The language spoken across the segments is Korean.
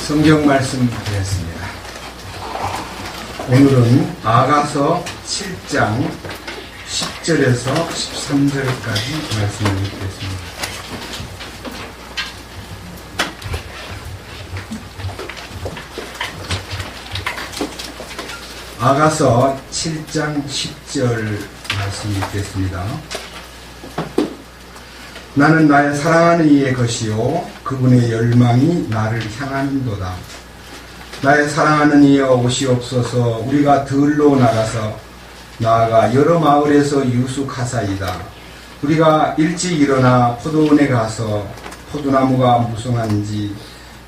성경 말씀 드렸습니다. 오늘은 아가서 7장 10절에서 13절까지 말씀을 읽겠습니다. 아가서 7장 10절 말씀 읽겠습니다. 나는 나의 사랑하는 이의 것이요 그분의 열망이 나를 향하는도다. 나의 사랑하는 이여 오시옵소서. 우리가 들로 나아가 여러 마을에서 유숙하사이다. 우리가 일찍 일어나 포도원에 가서 포도나무가 무성한지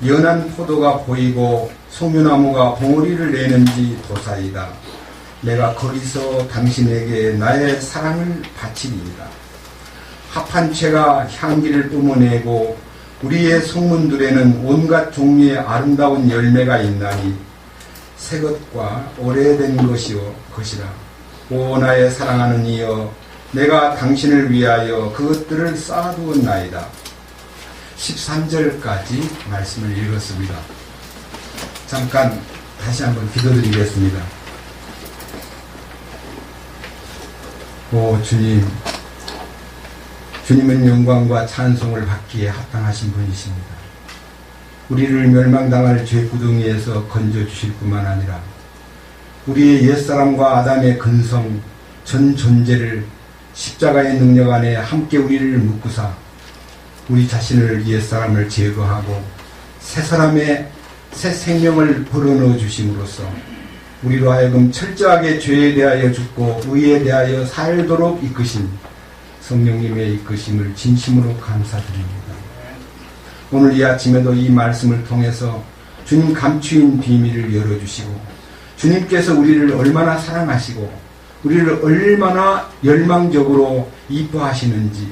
연한 포도가 보이고 송유나무가 봉오리를 내는지 보사이다. 내가 거기서 당신에게 나의 사랑을 바치리이다. 합한 채가 향기를 뿜어내고 우리의 성문들에는 온갖 종류의 아름다운 열매가 있나니 새것과 오래된 것이라. 오 나의 사랑하는 이여, 내가 당신을 위하여 그것들을 쌓아두었나이다. 13절까지 말씀을 읽었습니다. 잠깐 다시 한번 기도드리겠습니다. 오 주님, 주님은 영광과 찬송을 받기에 합당하신 분이십니다. 우리를 멸망당할 죄구덩이에서 건져주실 뿐만 아니라 우리의 옛사람과 아담의 근성, 전 존재를 십자가의 능력 안에 함께 우리를 묶으사 우리 자신을 옛사람을 제거하고 새 사람의 새 생명을 불어넣어 주심으로써 우리로 하여금 철저하게 죄에 대하여 죽고 의에 대하여 살도록 이끄신 성령님의 이끄심을 진심으로 감사드립니다. 오늘 이 아침에도 이 말씀을 통해서 주님 감추인 비밀을 열어주시고 주님께서 우리를 얼마나 사랑하시고 우리를 얼마나 열망적으로 이뻐하시는지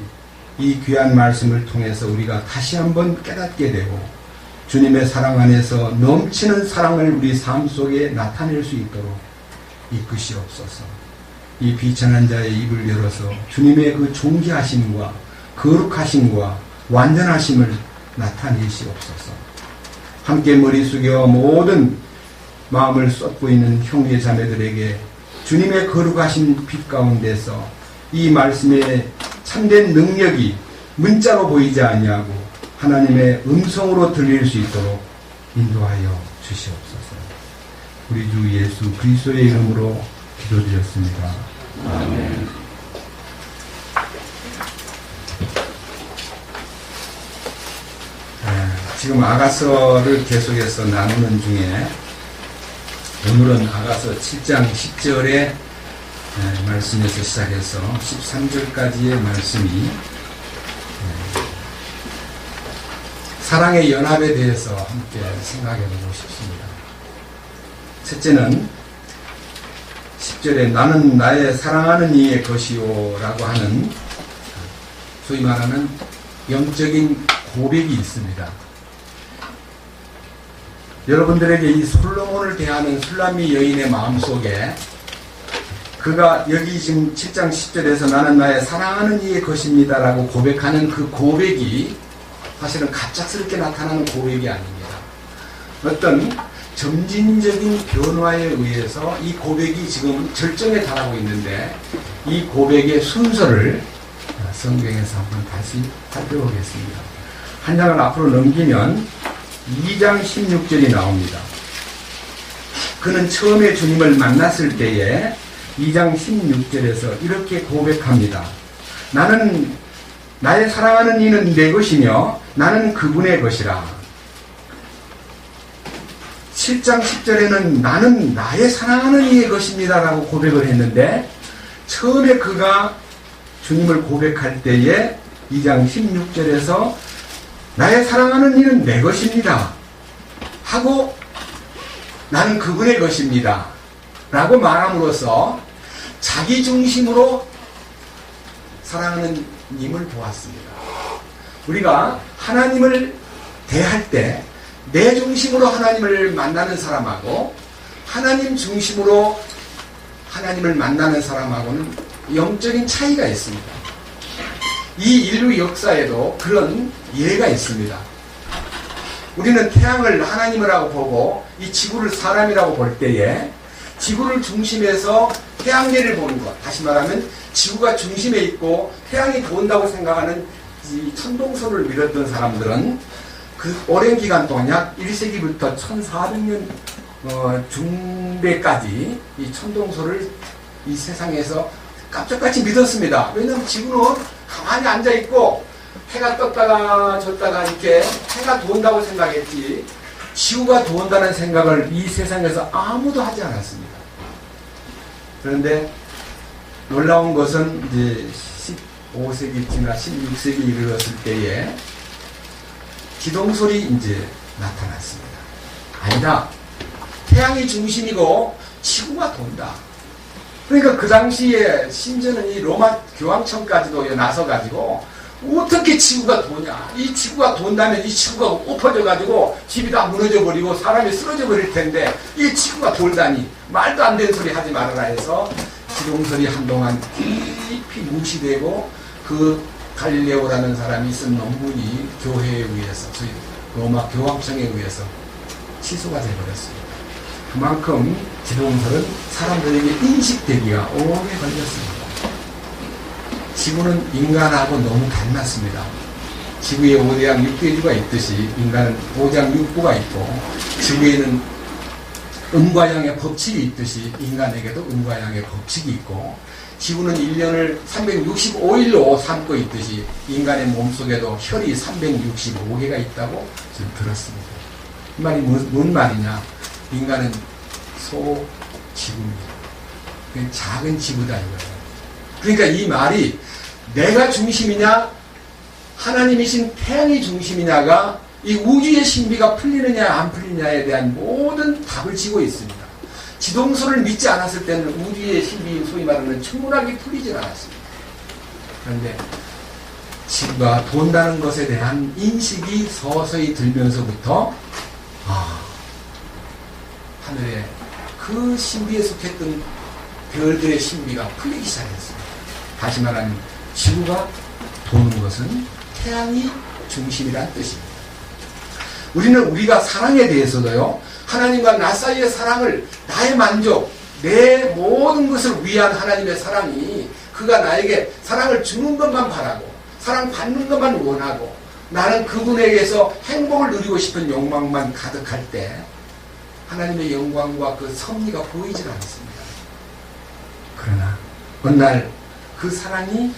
이 귀한 말씀을 통해서 우리가 다시 한번 깨닫게 되고 주님의 사랑 안에서 넘치는 사랑을 우리 삶 속에 나타낼 수 있도록 이끄시옵소서. 이 비천한 자의 입을 열어서 주님의 그 존귀하심과 거룩하심과 완전하심을 나타내시옵소서. 함께 머리 숙여 모든 마음을 쏟고 있는 형제 자매들에게 주님의 거룩하신 빛 가운데서 이 말씀의 참된 능력이 문자로 보이지 아니하고 하나님의 음성으로 들릴 수 있도록 인도하여 주시옵소서. 우리 주 예수 그리스도의 이름으로 기도드렸습니다. 아멘. 지금 아가서를 계속해서 나누는 중에 오늘은 아가서 7장 10절의 말씀에서 시작해서 13절까지의 말씀이 사랑의 연합에 대해서 함께 생각해 보고 싶습니다. 첫째는 10절에 나는 나의 사랑하는 이의 것이요 라고 하는 소위 말하는 영적인 고백이 있습니다. 여러분들에게 이 솔로몬을 대하는 술람미 여인의 마음속에 그가 여기 지금 7장 10절에서 나는 나의 사랑하는 이의 것입니다 라고 고백하는 그 고백이 사실은 갑작스럽게 나타나는 고백이 아닙니다. 어떤 점진적인 변화에 의해서 이 고백이 지금 절정에 달하고 있는데 이 고백의 순서를 성경에서 한번 다시 살펴보겠습니다. 한 장을 앞으로 넘기면 2장 16절이 나옵니다. 그는 처음에 주님을 만났을 때에 2장 16절에서 이렇게 고백합니다. 나는 나의 사랑하는 이는 내 것이며 나는 그분의 것이라. 7장 10절에는 나는 나의 사랑하는 이의 것입니다 라고 고백을 했는데 처음에 그가 주님을 고백할 때에 2장 16절에서 나의 사랑하는 이는 내 것입니다 하고 나는 그분의 것입니다 라고 말함으로써 자기 중심으로 사랑하는 님을 보았습니다. 우리가 하나님을 대할 때 내 중심으로 하나님을 만나는 사람하고 하나님 중심으로 하나님을 만나는 사람하고는 영적인 차이가 있습니다. 이 인류 역사에도 그런 예가 있습니다. 우리는 태양을 하나님이라고 보고 이 지구를 사람이라고 볼 때에 지구를 중심에서 태양계를 보는 것, 다시 말하면 지구가 중심에 있고 태양이 돈다고 생각하는 이 천동설을 믿었던 사람들은 그 오랜 기간 동안 약 1세기부터 1400년 중대까지 이 천동설을 이 세상에서 깜짝같이 믿었습니다. 왜냐하면 지구는 가만히 앉아있고 해가 떴다가 졌다가 이렇게 해가 돈다고 생각했지 지구가 돈다는 생각을 이 세상에서 아무도 하지 않았습니다. 그런데 놀라운 것은 이제 15세기쯤이나 16세기 이르렀을 때에 기동설이 이제 나타났습니다. 아니다. 태양이 중심이고 지구가 돈다. 그러니까 그 당시에 심지어는 이 로마 교황청까지도 나서가지고 어떻게 지구가 도냐. 이 지구가 돈다면 이 지구가 엎어져가지고 집이 다 무너져버리고 사람이 쓰러져 버릴 텐데 이 지구가 돌다니 말도 안 되는 소리 하지 말아라 해서 기동설이 한동안 깊이 무시되고 그 갈릴레오라는 사람이 쓴 논문이 교회에 의해서 소위 로마 교황청에 의해서 취소가 되어버렸습니다. 그만큼 기동설은 사람들에게 인식되기가 오래 걸렸습니다. 지구는 인간하고 너무 닮았습니다. 지구에 5대양 6대주가 있듯이 인간은 5장 6부가 있고 지구에는 음과 양의 법칙이 있듯이 인간에게도 음과 양의 법칙이 있고 지구는 1년을 365일로 삼고 있듯이 인간의 몸속에도 혈이 365개가 있다고 지금 들었습니다. 이 말이 뭔 말이냐? 인간은 소지구입니다. 작은 지구다 이거예요. 그러니까 이 말이 내가 중심이냐 하나님이신 태양이 중심이냐가 이 우주의 신비가 풀리느냐 안 풀리느냐에 대한 모든 답을 지고 있습니다. 지동설을 믿지 않았을 때는 우주의 신비 소위 말하는 천문학이 풀리질 않았습니다. 그런데 지구가 돈다는 것에 대한 인식이 서서히 들면서부터 하늘에 그 신비에 속했던 별들의 신비가 풀리기 시작했습니다. 다시 말하면 지구가 도는 것은 태양이 중심이란 뜻입니다. 우리는 우리가 사랑에 대해서도요, 하나님과 나 사이의 사랑을 나의 만족, 내 모든 것을 위한 하나님의 사랑이 그가 나에게 사랑을 주는 것만 바라고 사랑 받는 것만 원하고 나는 그분에게서 행복을 누리고 싶은 욕망만 가득할 때 하나님의 영광과 그 섭리가 보이질 않습니다. 그러나 어느 날 그 사랑이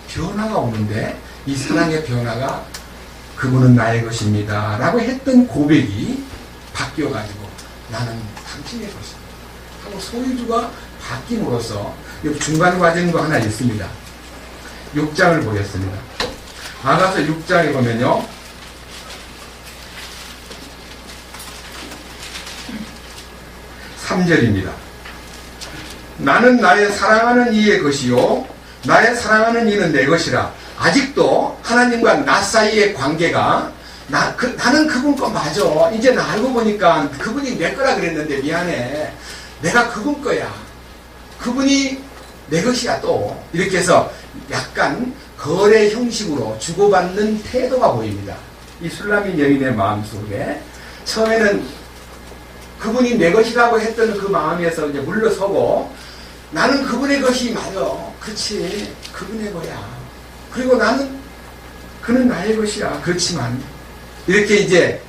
변화가 오는데 이 사랑의 변화가 그분은 나의 것입니다 라고 했던 고백이 바뀌어가지고 나는 당신의 것입니다 하고 소유주가 바뀜으로써 중간 과정도 하나 있습니다. 6장을 보겠습니다. 아가서 6장에 보면요, 3절입니다. 나는 나의 사랑하는 이의 것이요 나의 사랑하는 이는 내 것이라. 아직도 하나님과 나 사이의 관계가 나는 그분 거 맞아. 이제 나 알고 보니까 그분이 내 거라 그랬는데 미안해. 내가 그분 거야. 그분이 내 것이야 또. 이렇게 해서 약간 거래 형식으로 주고받는 태도가 보입니다. 이 술라민 여인의 마음속에 처음에는 그분이 내 것이라고 했던 그 마음에서 이제 물러서고 나는 그분의 것이 맞아. 그치. 그분의 거야. 그리고 그는 나의 것이야. 그렇지만 이렇게 이제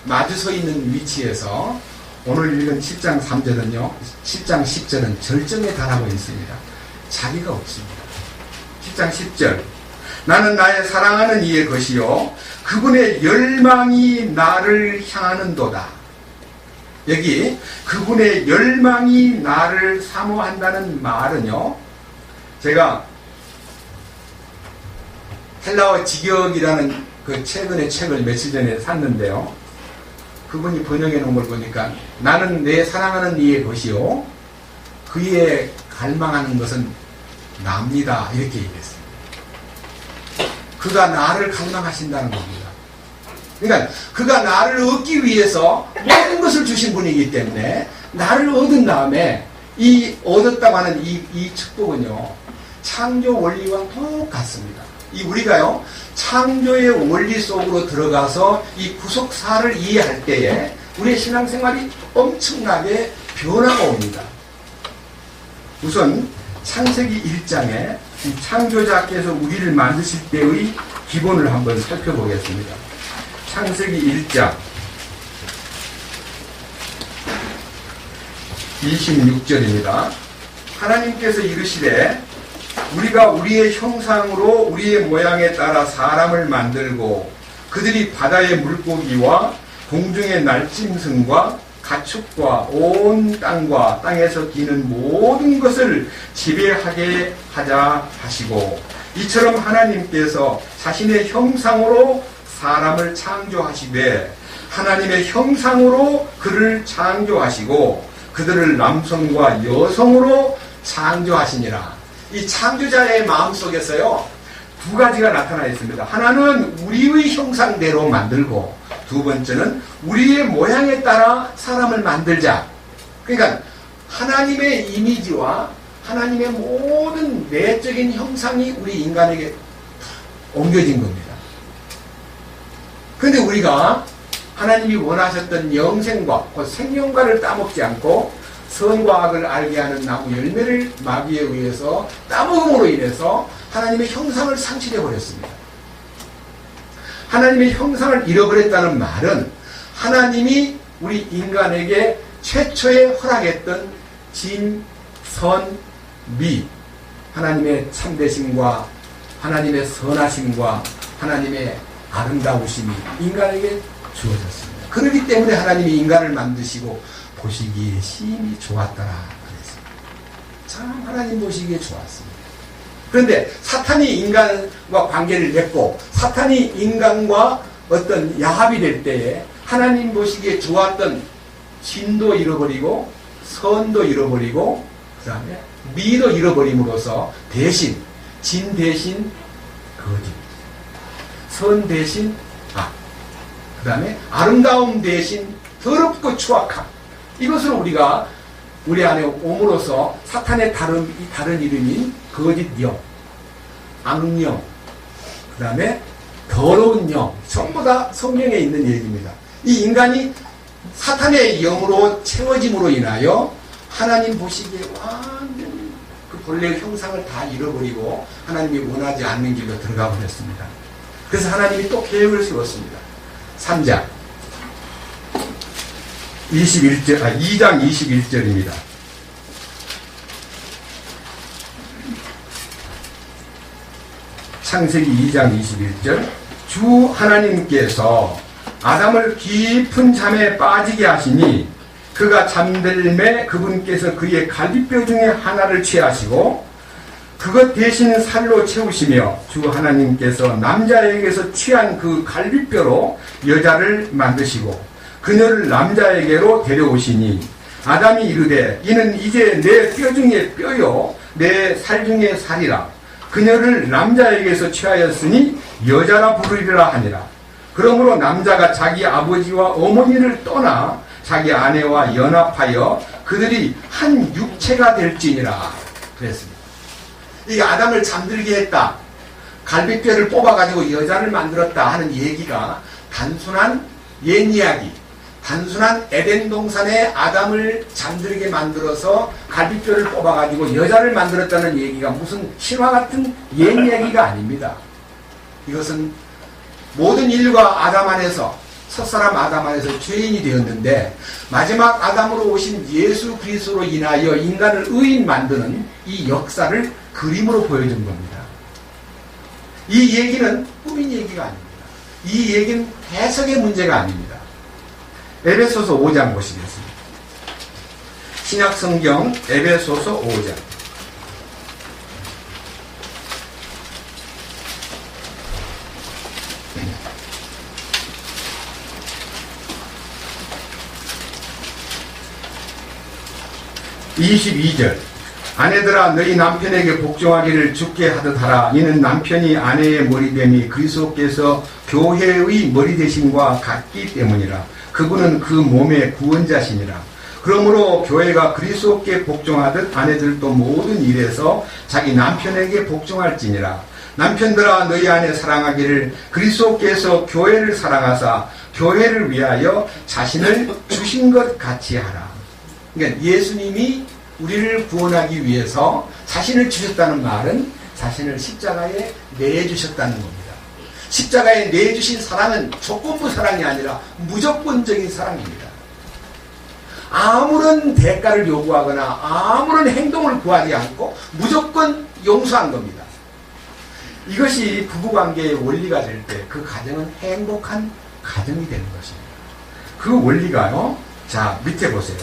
마주서 있는 위치에서 오늘 읽은 7장 3절은요 7장 10절은 절정에 달하고 있습니다. 자기가 없습니다. 7장 10절 나는 나의 사랑하는 이의 것이요 그분의 열망이 나를 향하는도다. 여기 그분의 열망이 나를 사모한다는 말은요, 제가 헬라어 직역이라는 그 최근에 책을 며칠 전에 샀는데요, 그분이 번역해 놓은 걸 보니까 나는 내 사랑하는 이의 것이요 그의 갈망하는 것은 납니다 이렇게 얘기했어요. 그가 나를 갈망하신다는 겁니다. 그러니까 그가 나를 얻기 위해서 모든 것을 주신 분이기 때문에 나를 얻은 다음에 이 얻었다고 하는 이 축복은요 창조 원리와 똑같습니다. 이 우리가요, 창조의 원리 속으로 들어가서 이 구속사를 이해할 때에 우리의 신앙생활이 엄청나게 변화가 옵니다. 우선 창세기 1장에 이 창조자께서 우리를 만드실 때의 기본을 한번 살펴보겠습니다. 창세기 1장 26절입니다. 하나님께서 이르시되 우리가 우리의 형상으로 우리의 모양에 따라 사람을 만들고 그들이 바다의 물고기와 공중의 날짐승과 가축과 온 땅과 땅에서 기는 모든 것을 지배하게 하자 하시고, 이처럼 하나님께서 자신의 형상으로 사람을 창조하시되 하나님의 형상으로 그를 창조하시고 그들을 남성과 여성으로 창조하시니라. 이 창조자의 마음속에서요, 두 가지가 나타나 있습니다. 하나는 우리의 형상대로 만들고, 두 번째는 우리의 모양에 따라 사람을 만들자. 그러니까 하나님의 이미지와 하나님의 모든 내적인 형상이 우리 인간에게 옮겨진 겁니다. 그런데 우리가 하나님이 원하셨던 영생과 그 생명과를 따먹지 않고 선과 악을 알게 하는 나무 열매를 마귀에 의해서 따먹음으로 인해서 하나님의 형상을 상실해 버렸습니다. 하나님의 형상을 잃어버렸다는 말은 하나님이 우리 인간에게 최초에 허락했던 진, 선, 미, 하나님의 참되심과 하나님의 선하심과 하나님의 아름다우심이 인간에게 주어졌습니다. 그렇기 때문에 하나님이 인간을 만드시고 보시기에 심히 좋았더라 그랬습니다. 참 하나님 보시기에 좋았습니다. 그런데 사탄이 인간과 관계를 맺고 사탄이 인간과 어떤 야합이 될 때에 하나님 보시기에 좋았던 진도 잃어버리고 선도 잃어버리고 그 다음에 미도 잃어버림으로써 대신 진 대신 거짓, 선 대신 악, 그 다음에 아름다움 대신 더럽고 추악함, 이것을 우리가 우리 안에 옴으로써 사탄의 다른 이름인 거짓 영, 악령, 그 다음에 더러운 영, 전부 다 성경에 있는 얘기입니다. 이 인간이 사탄의 영으로 채워짐으로 인하여 하나님 보시기에 완전히 그 본래의 형상을 다 잃어버리고 하나님이 원하지 않는 길로 들어가 버렸습니다. 그래서 하나님이 또 계획을 세웠습니다. 3장 2장 21절입니다. 창세기 2장 21절. 주 하나님께서 아담을 깊은 잠에 빠지게 하시니 그가 잠들매 그분께서 그의 갈비뼈 중에 하나를 취하시고 그것 대신 살로 채우시며 주 하나님께서 남자에게서 취한 그 갈비뼈로 여자를 만드시고 그녀를 남자에게로 데려오시니 아담이 이르되 이는 이제 내 뼈 중에 뼈요 내 살 중에 살이라. 그녀를 남자에게서 취하였으니 여자라 부르리라 하니라. 그러므로 남자가 자기 아버지와 어머니를 떠나 자기 아내와 연합하여 그들이 한 육체가 될지니라 그랬습니다. 이 아담을 잠들게 했다, 갈비뼈를 뽑아가지고 여자를 만들었다 하는 얘기가 단순한 옛 이야기, 단순한 에덴 동산에 아담을 잠들게 만들어서 갈비뼈를 뽑아가지고 여자를 만들었다는 얘기가 무슨 신화 같은 옛 이야기가 아닙니다. 이것은 모든 인류가 아담 안에서, 첫사람 아담 안에서 죄인이 되었는데 마지막 아담으로 오신 예수 그리스도로 인하여 인간을 의인 만드는 이 역사를 그림으로 보여준 겁니다. 이 얘기는 꾸민 얘기가 아닙니다. 이 얘기는 해석의 문제가 아닙니다. 에베소서 5장 보시겠습니다. 신약성경 에베소서 5장 22절. 아내들아 너희 남편에게 복종하기를 주께 하듯 하라. 이는 남편이 아내의 머리됨이 그리스도께서 교회의 머리되심과 같기 때문이라. 그분은 그 몸의 구원자시니라. 그러므로 교회가 그리스도께 복종하듯 아내들도 모든 일에서 자기 남편에게 복종할지니라. 남편들아 너희 아내 사랑하기를 그리스도께서 교회를 사랑하사 교회를 위하여 자신을 주신 것 같이 하라. 그러니까 예수님이 우리를 구원하기 위해서 자신을 주셨다는 말은 자신을 십자가에 내주셨다는 겁니다. 십자가에 내주신 사랑은 조건부 사랑이 아니라 무조건적인 사랑입니다. 아무런 대가를 요구하거나 아무런 행동을 구하지 않고 무조건 용서한 겁니다. 이것이 부부관계의 원리가 될 때 그 가정은 행복한 가정이 되는 것입니다. 그 원리가요. 자, 밑에 보세요.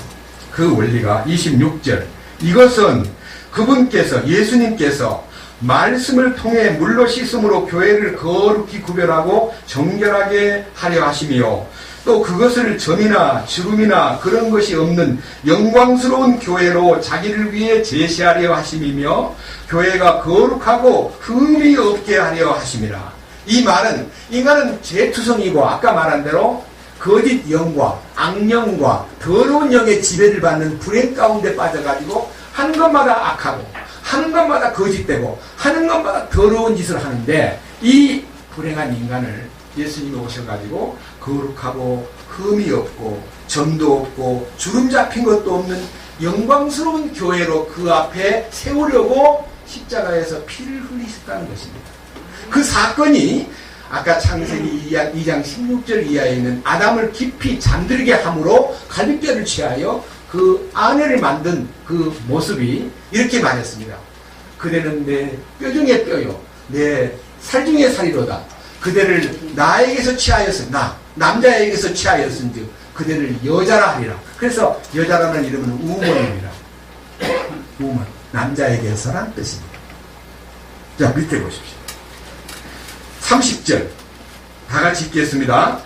그 원리가 26절. 이것은 그분께서 예수님께서 말씀을 통해 물로 씻음으로 교회를 거룩히 구별하고 정결하게 하려 하시며 또 그것을 점이나 주름이나 그런 것이 없는 영광스러운 교회로 자기를 위해 제시하려 하심이며 교회가 거룩하고 흠이 없게 하려 하심이라. 이 말은 인간은 죄투성이고 아까 말한 대로 거짓 영과 악령과 더러운 영의 지배를 받는 불행 가운데 빠져가지고 하는 것마다 악하고 하는 것마다 거짓되고 하는 것마다 더러운 짓을 하는데 이 불행한 인간을 예수님이 오셔가지고 거룩하고 흠이 없고 점도 없고 주름 잡힌 것도 없는 영광스러운 교회로 그 앞에 세우려고 십자가에서 피를 흘리셨다는 것입니다. 그 사건이 아까 창세기 2장 16절 이하에 있는 아담을 깊이 잠들게 함으로 갈빗뼈를 취하여 그 아내를 만든 그 모습이 이렇게 말했습니다. 그대는 내 뼈 중에 뼈요 내 살 중에 살이로다. 그대를 나에게서 취하였으 남자에게서 취하였은즉 그대를 여자라 하리라. 그래서 여자라는 이름은 우먼입니다. 우먼 남자에게서란 뜻입니다. 자, 밑에 보십시오. 30절 다 같이 읽겠습니다.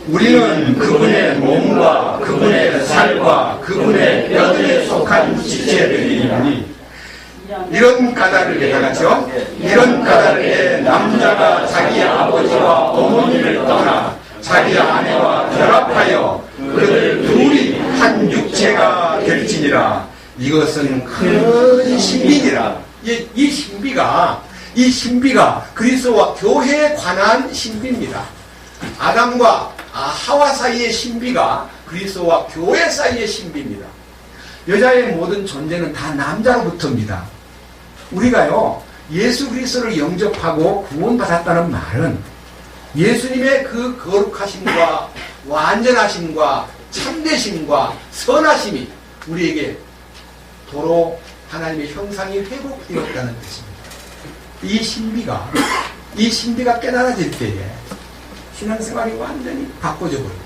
우리는 그분의 몸과 그분의 살과 그분의 뼈들에 속한 지체들이니 이런 까닭을 다 같이요. 이런 까닭에 남자가 자기 아버지와 어머니를 떠나 자기 아내와 결합하여 그들 둘이 한 육체가 될지니라. 이것은 큰 신비니라. 이 신비가 그리스도와 교회에 관한 신비입니다. 아담과 하와 사이의 신비가 그리스도와 교회 사이의 신비입니다. 여자의 모든 존재는 다 남자로부터입니다. 우리가요 예수 그리스도를 영접하고 구원받았다는 말은 예수님의 그 거룩하심과 완전하심과 참되심과 선하심이 우리에게 도로 하나님의 형상이 회복되었다는 뜻입니다. 이 신비가 깨달아질 때에 신앙생활이 완전히 바꿔져 버립니다.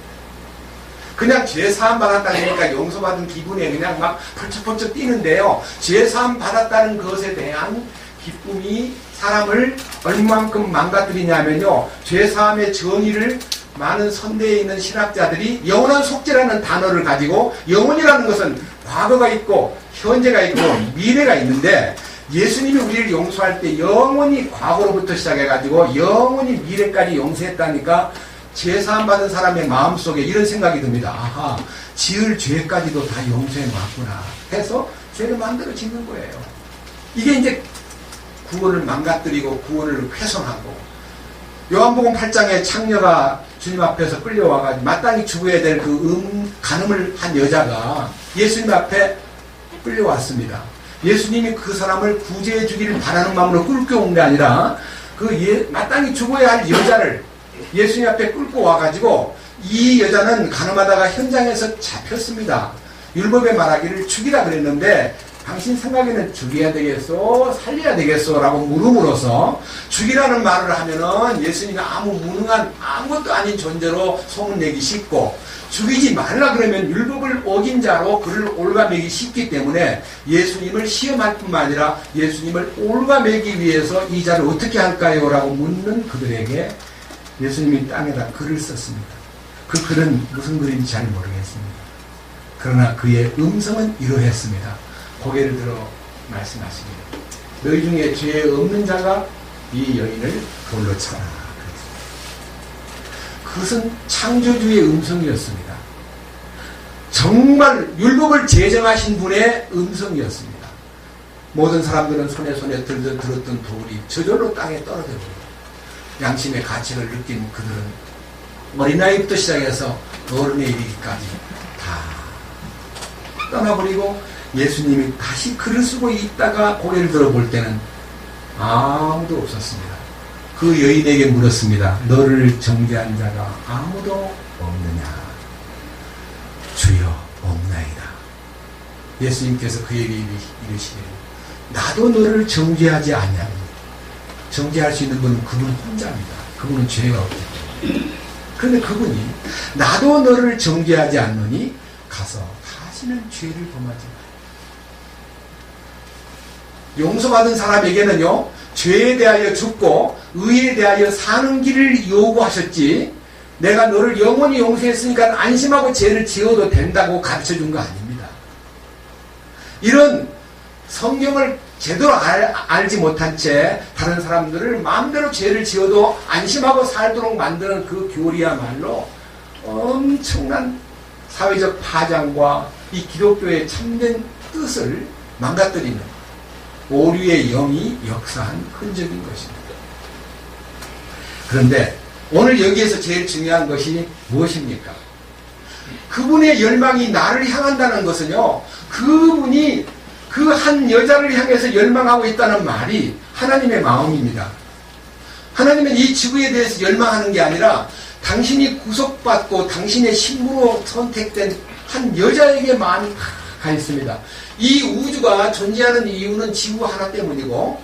그냥 죄사함 받았다니까 용서받은 기분에 그냥 막 펄쩍펄쩍 뛰는데요. 죄사함 받았다는 것에 대한 기쁨이 사람을 얼마만큼 망가뜨리냐면요. 죄사함의 정의를 많은 선대에 있는 신학자들이 영원한 속죄라는 단어를 가지고 영원이라는 것은 과거가 있고 현재가 있고 미래가 있는데 예수님이 우리를 용서할 때 영원히 과거로부터 시작해가지고 영원히 미래까지 용서했다니까 죄사함 받은 사람의 마음속에 이런 생각이 듭니다. 아하, 지을 죄까지도 다 용서해 놨구나 해서 죄를 만들어 짓는 거예요. 이게 이제 구원을 망가뜨리고 구원을 훼손하고 요한복음 8장에 창녀가 주님 앞에서 끌려와가지고 마땅히 죽어야 될 그 간음을 한 여자가 예수님 앞에 끌려왔습니다. 예수님이 그 사람을 구제해 주기를 바라는 마음으로 끌고 온 게 아니라 마땅히 죽어야 할 여자를 예수님 앞에 끌고 와가지고 이 여자는 간음하다가 현장에서 잡혔습니다. 율법에 말하기를 죽이라 그랬는데 당신 생각에는 죽여야 되겠소? 살려야 되겠소? 라고 물음으로써 죽이라는 말을 하면은 예수님이 무능한 아무것도 아닌 존재로 소문내기 쉽고 죽이지 말라 그러면 율법을 어긴 자로 그를 올가매기 쉽기 때문에 예수님을 시험할 뿐만 아니라 예수님을 올가매기 위해서 이 자를 어떻게 할까요? 라고 묻는 그들에게 예수님이 땅에다 글을 썼습니다. 그 글은 무슨 글인지 잘 모르겠습니다. 그러나 그의 음성은 이러했습니다. 고개를 들어 말씀하십니다. 너희 중에 죄 없는 자가 이 여인을 돌로 쳐라. 그것은 창조주의 음성이었습니다. 정말 율법을 제정하신 분의 음성이었습니다. 모든 사람들은 손에 들었던 돌이 저절로 땅에 떨어져 버려요. 양심의 가책을 느낀 그들은 어린아이부터 시작해서 어른에 이르기까지 다 떠나버리고 예수님이 다시 글을 쓰고 있다가 고개를 들어볼 때는 아무도 없었습니다. 그 여인에게 물었습니다. 너를 정죄한 자가 아무도 없느냐? 주여 없나이다. 예수님께서 그에게 이르시기를 나도 너를 정죄하지 않냐니. 정죄할 수 있는 분은 그분 혼자입니다. 그분은 죄가 없기 때문에. 그런데 그분이 나도 너를 정죄하지 않느니 가서 다시는 죄를 범하지 마. 용서받은 사람에게는요, 죄에 대하여 죽고 의에 대하여 사는 길을 요구하셨지, 내가 너를 영원히 용서했으니까 안심하고 죄를 지어도 된다고 가르쳐준 거 아닙니다. 이런 성경을 제대로 알지 못한 채 다른 사람들을 마음대로 죄를 지어도 안심하고 살도록 만드는 그 교리야말로 엄청난 사회적 파장과 이 기독교의 참된 뜻을 망가뜨리는 오류의 영이 역사한 흔적인 것입니다. 그런데 오늘 여기에서 제일 중요한 것이 무엇입니까? 그분의 열망이 나를 향한다는 것은요, 그분이 그 한 여자를 향해서 열망하고 있다는 말이 하나님의 마음입니다. 하나님은 이 지구에 대해서 열망하는 게 아니라 당신이 구속받고 당신의 신부로 선택된 한 여자에게 마음이 가 있습니다. 이 우주가 존재하는 이유는 지구 하나 때문이고,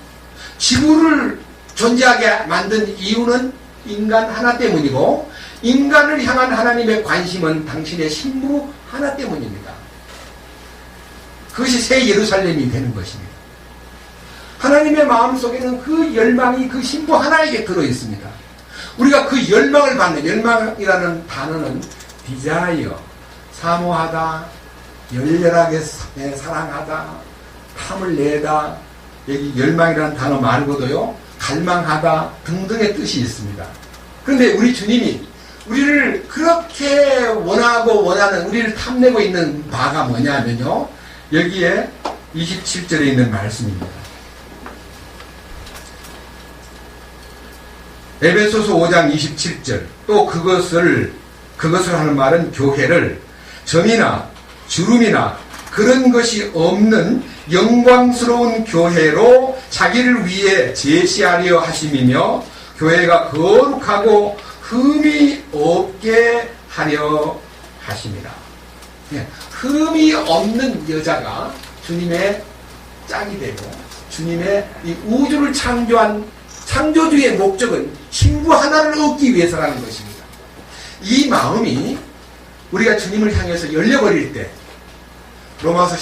지구를 존재하게 만든 이유는 인간 하나 때문이고, 인간을 향한 하나님의 관심은 당신의 신부 하나 때문입니다. 그것이 새 예루살렘이 되는 것입니다. 하나님의 마음속에는 그 열망이 그 신부 하나에게 들어있습니다. 우리가 그 열망을 받는, 열망이라는 단어는 desire, 사모하다, 열렬하게 사랑하다, 탐을 내다, 여기 열망이라는 단어 말고도요, 갈망하다 등등의 뜻이 있습니다. 그런데 우리 주님이 우리를 그렇게 원하고 원하는, 우리를 탐내고 있는 바가 뭐냐면요, 여기에 27절에 있는 말씀입니다. 에베소서 5장 27절. 또 그것을 하는 말은 교회를 점이나 주름이나 그런 것이 없는 영광스러운 교회로 자기를 위해 제시하려 하심이며, 교회가 거룩하고 흠이 없게 하려 하심이라. 흠이 없는 여자가 주님의 짝이 되고, 주님의 이 우주를 창조한 창조주의 목적은 신부 하나를 얻기 위해서라는 것입니다. 이 마음이 우리가 주님을 향해서 열려버릴 때, 로마서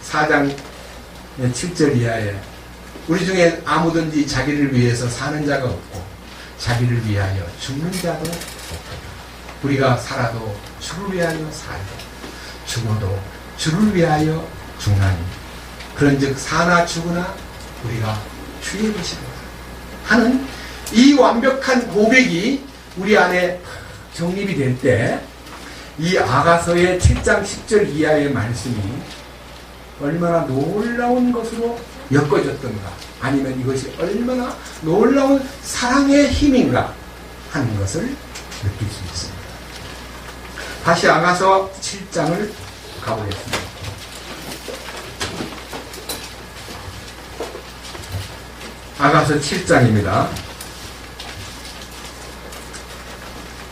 14장 7절 이하에 우리 중에 아무든지 자기를 위해서 사는 자가 없고 자기를 위하여 죽는 자도 없다. 우리가 살아도 주를 위하여 살고 죽어도 주를 위하여 죽나니 그런즉 사나 죽으나 우리가 주의 것이다 하는 이 완벽한 고백이 우리 안에 정립이 될 때, 이 아가서의 7장 10절 이하의 말씀이 얼마나 놀라운 것으로 엮어졌던가, 아니면 이것이 얼마나 놀라운 사랑의 힘인가 하는 것을 느낄 수 있습니다. 다시 아가서 7장을 가보겠습니다. 아가서 7장입니다.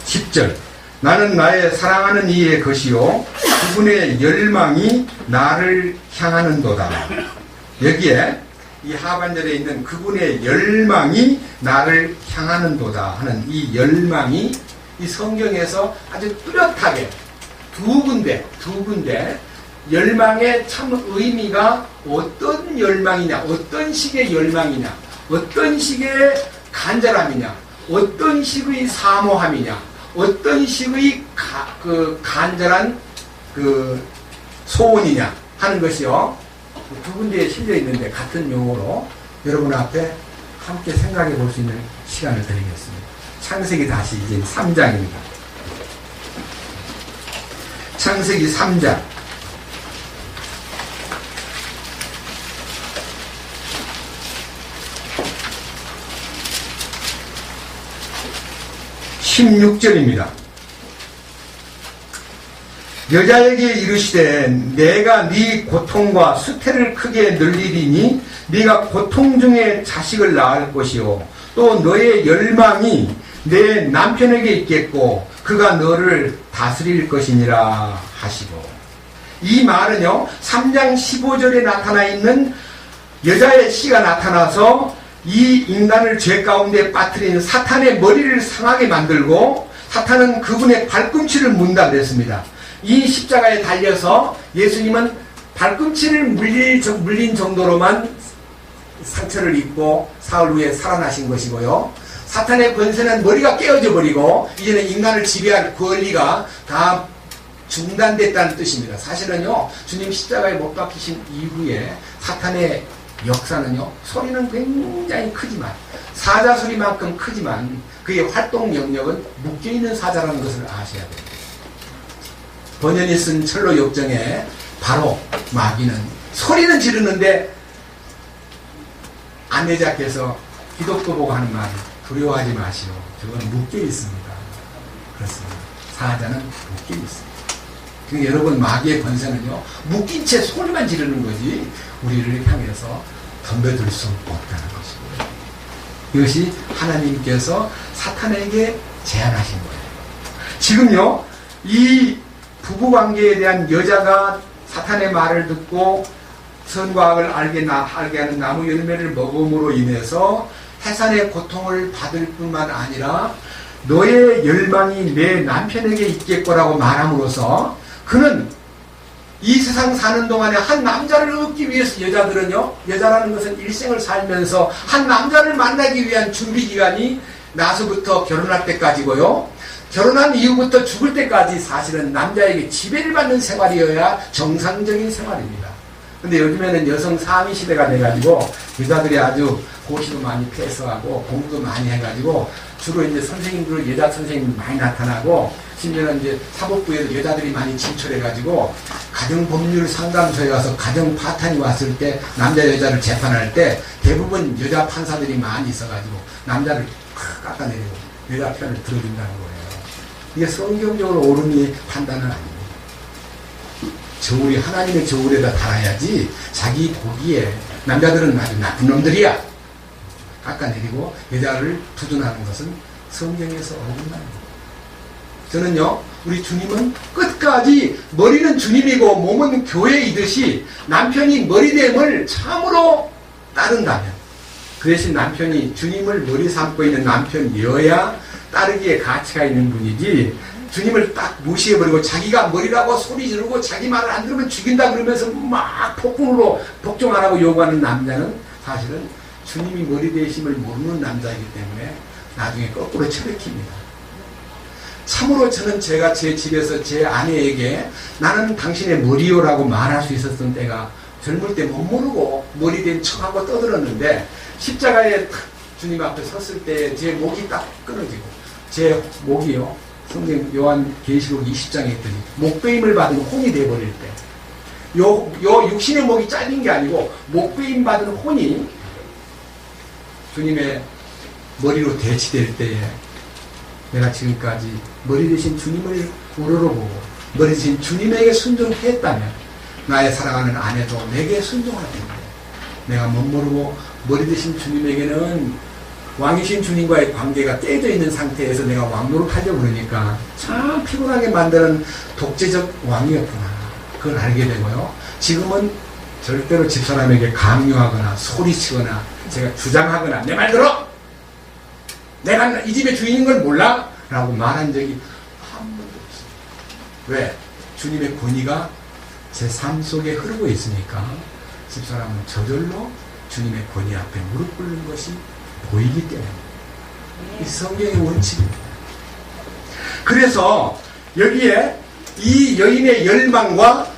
10절. 나는 나의 사랑하는 이의 것이요 그분의 열망이 나를 향하는도다. 여기에 이 하반절에 있는 그분의 열망이 나를 향하는도다 하는 이 열망이 이 성경에서 아주 뚜렷하게 두 군데 열망의 참 의미가 어떤 열망이냐, 어떤 식의 열망이냐, 어떤 식의 간절함이냐, 어떤 식의 사모함이냐, 어떤 식의 간절한 소원이냐 하는 것이요, 두 군데에 실려 있는데 같은 용어로 여러분 앞에 함께 생각해 볼 수 있는 시간을 드리겠습니다. 창세기 다시 이제 3장입니다. 창세기 3장 16절입니다. 여자에게 이르시되 내가 네 고통과 수태를 크게 늘리리니 네가 고통 중에 자식을 낳을 것이요 또 너의 열망이 내 남편에게 있겠고 그가 너를 다스릴 것이니라 하시고, 이 말은요 3장 15절에 나타나 있는 여자의 씨가 나타나서 이 인간을 죄 가운데 빠뜨린 사탄의 머리를 상하게 만들고 사탄은 그분의 발꿈치를 문다 그랬습니다. 이 십자가에 달려서 예수님은 발꿈치를 물린 정도로만 상처를 입고 사흘 후에 살아나신 것이고요. 사탄의 권세는 머리가 깨어져 버리고 이제는 인간을 지배할 권리가 다 중단됐다는 뜻입니다. 사실은요 주님 십자가에 못 박히신 이후에 사탄의 역사는요 소리는 굉장히 크지만 사자 소리만큼 크지만 그의 활동 영역은 묶여있는 사자라는 것을 아셔야 됩니다. 번연이 쓴 철로 역정에 바로 마귀는 소리는 지르는데 아내자께서 기독교 보고 하는 말 두려워하지 마시오. 저건 묶여 있습니다. 그렇습니다. 사자는 묶여 있습니다. 그러니까 여러분 마귀의 권세는요 묶인 채 소리만 지르는 거지 우리를 향해서 덤벼들 수 없다는 것이고요. 이것이 하나님께서 사탄에게 제안하신 거예요. 지금요 이 부부관계에 대한 여자가 사탄의 말을 듣고 선과 악을 알게 하는 나무 열매를 먹음으로 인해서 해산의 고통을 받을 뿐만 아니라 너의 열망이 내 남편에게 있겠거라고 말함으로써 그는 이 세상 사는 동안에 한 남자를 얻기 위해서 여자라는 것은 일생을 살면서 한 남자를 만나기 위한 준비기간이 나서부터 결혼할 때까지고요. 결혼한 이후부터 죽을 때까지 사실은 남자에게 지배를 받는 생활이어야 정상적인 생활입니다. 근데 요즘에는 여성 상위 시대가 돼가지고 여자들이 아주 고시도 많이 패스하고 공부도 많이 해가지고 주로 이제 선생님들 여자 선생님이 많이 나타나고 심지어는 이제 사법부에도 여자들이 많이 진출해가지고 가정법률 상담소에 가서 가정 파탄이 왔을 때 남자 여자를 재판할 때 대부분 여자 판사들이 많이 있어가지고 남자를 깎아내리고 여자 편을 들어준다는 거예요. 이게 성경적으로 옳은 판단은 아닙니다. 저울이 하나님의 저울에다 달아야지 자기 보기에 남자들은 아주 나쁜 놈들이야 깎아내리고 여자를 두둔하는 것은 성경에서 어긋납니다. 저는요 우리 주님은 끝까지 머리는 주님이고 몸은 교회이듯이 남편이 머리됨을 참으로 따른다면 그 대신 남편이 주님을 머리 삼고 있는 남편이어야 따르기에 가치가 있는 분이지 주님을 딱 무시해버리고 자기가 머리라고 소리 지르고 자기 말을 안 들으면 죽인다 그러면서 막 폭풍으로 복종 안 하고 요구하는 남자는 사실은 주님이 머리 되심을 모르는 남자이기 때문에 나중에 거꾸로 처박힙니다. 참으로 저는 제가 제 집에서 제 아내에게 나는 당신의 머리요라고 말할 수 있었던 때가 젊을 때 못 모르고 머리 된 척하고 떠들었는데 십자가에 주님 앞에 섰을 때 제 목이 딱 끊어지고 제 목이요 성경 요한 계시록 20장에 있더니 목베임을 받은 혼이 돼버릴 때 요 육신의 목이 잘린 게 아니고 목베임 받은 혼이 주님의 머리로 대치될 때에 내가 지금까지 머리 대신 주님을 우러러보고 머리 대신 주님에게 순종했다면 나의 사랑하는 아내도 내게 순종할 텐데 내가 못 모르고 머리 대신 주님에게는 왕이신 주님과의 관계가 떼져 있는 상태에서 내가 왕노릇 하려고 그러니까 참 피곤하게 만드는 독재적 왕이었구나. 그걸 알게 되고요. 지금은 절대로 집사람에게 강요하거나 소리치거나 제가 주장하거나 내 말 들어! 내가 이 집의 주인인 걸 몰라? 라고 말한 적이 한 번도 없어요. 왜? 주님의 권위가 제 삶 속에 흐르고 있으니까 집사람은 저절로 주님의 권위 앞에 무릎 꿇는 것이 보이기 때문에 이 성경의 원칙입니다. 그래서 여기에 이 여인의 열망과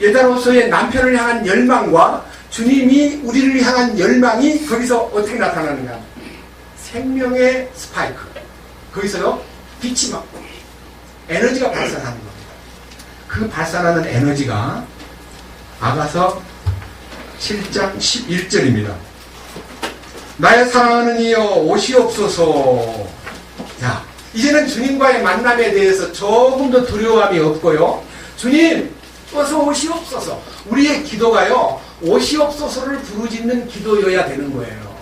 여자로서의 남편을 향한 열망과 주님이 우리를 향한 열망이 거기서 어떻게 나타나는가? 생명의 스파이크. 거기서요 빛이 막 에너지가 발산하는 겁니다. 그 발산하는 에너지가 아가서 7장 11절입니다. 나의 사랑하는 이여 오시옵소서. 자, 이제는 주님과의 만남에 대해서 조금 더 두려움이 없고요. 주님 어서 오시옵소서. 우리의 기도가요, 오시옵소서를 부르짖는 기도여야 되는 거예요.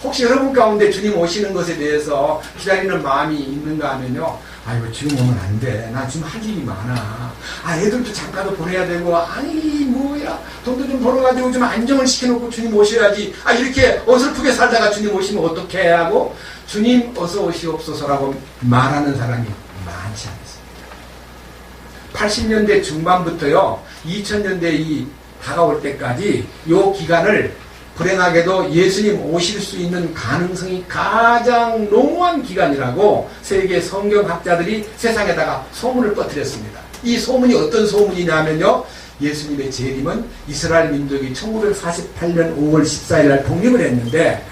혹시 여러분 가운데 주님 오시는 것에 대해서 기다리는 마음이 있는가 하면요, 아이고 지금 오면 안 돼. 나 지금 할 일이 많아. 애들도 잠깐도 보내야 되고, 아니 뭐야, 돈도 좀 벌어가지고 좀 안정을 시켜놓고 주님 오셔야지. 이렇게 어설프게 살다가 주님 오시면 어떻게 하고, 주님 어서 오시옵소서라고 말하는 사람이 많지 않습니다. 80년대 중반부터요 2000년대 이 다가올 때까지 이 기간을 불행하게도 예수님 오실 수 있는 가능성이 가장 농후한 기간이라고 세계 성경학자들이 세상에다가 소문을 퍼뜨렸습니다. 이 소문이 어떤 소문이냐면요, 예수님의 재림은 이스라엘 민족이 1948년 5월 14일 날 독립을 했는데,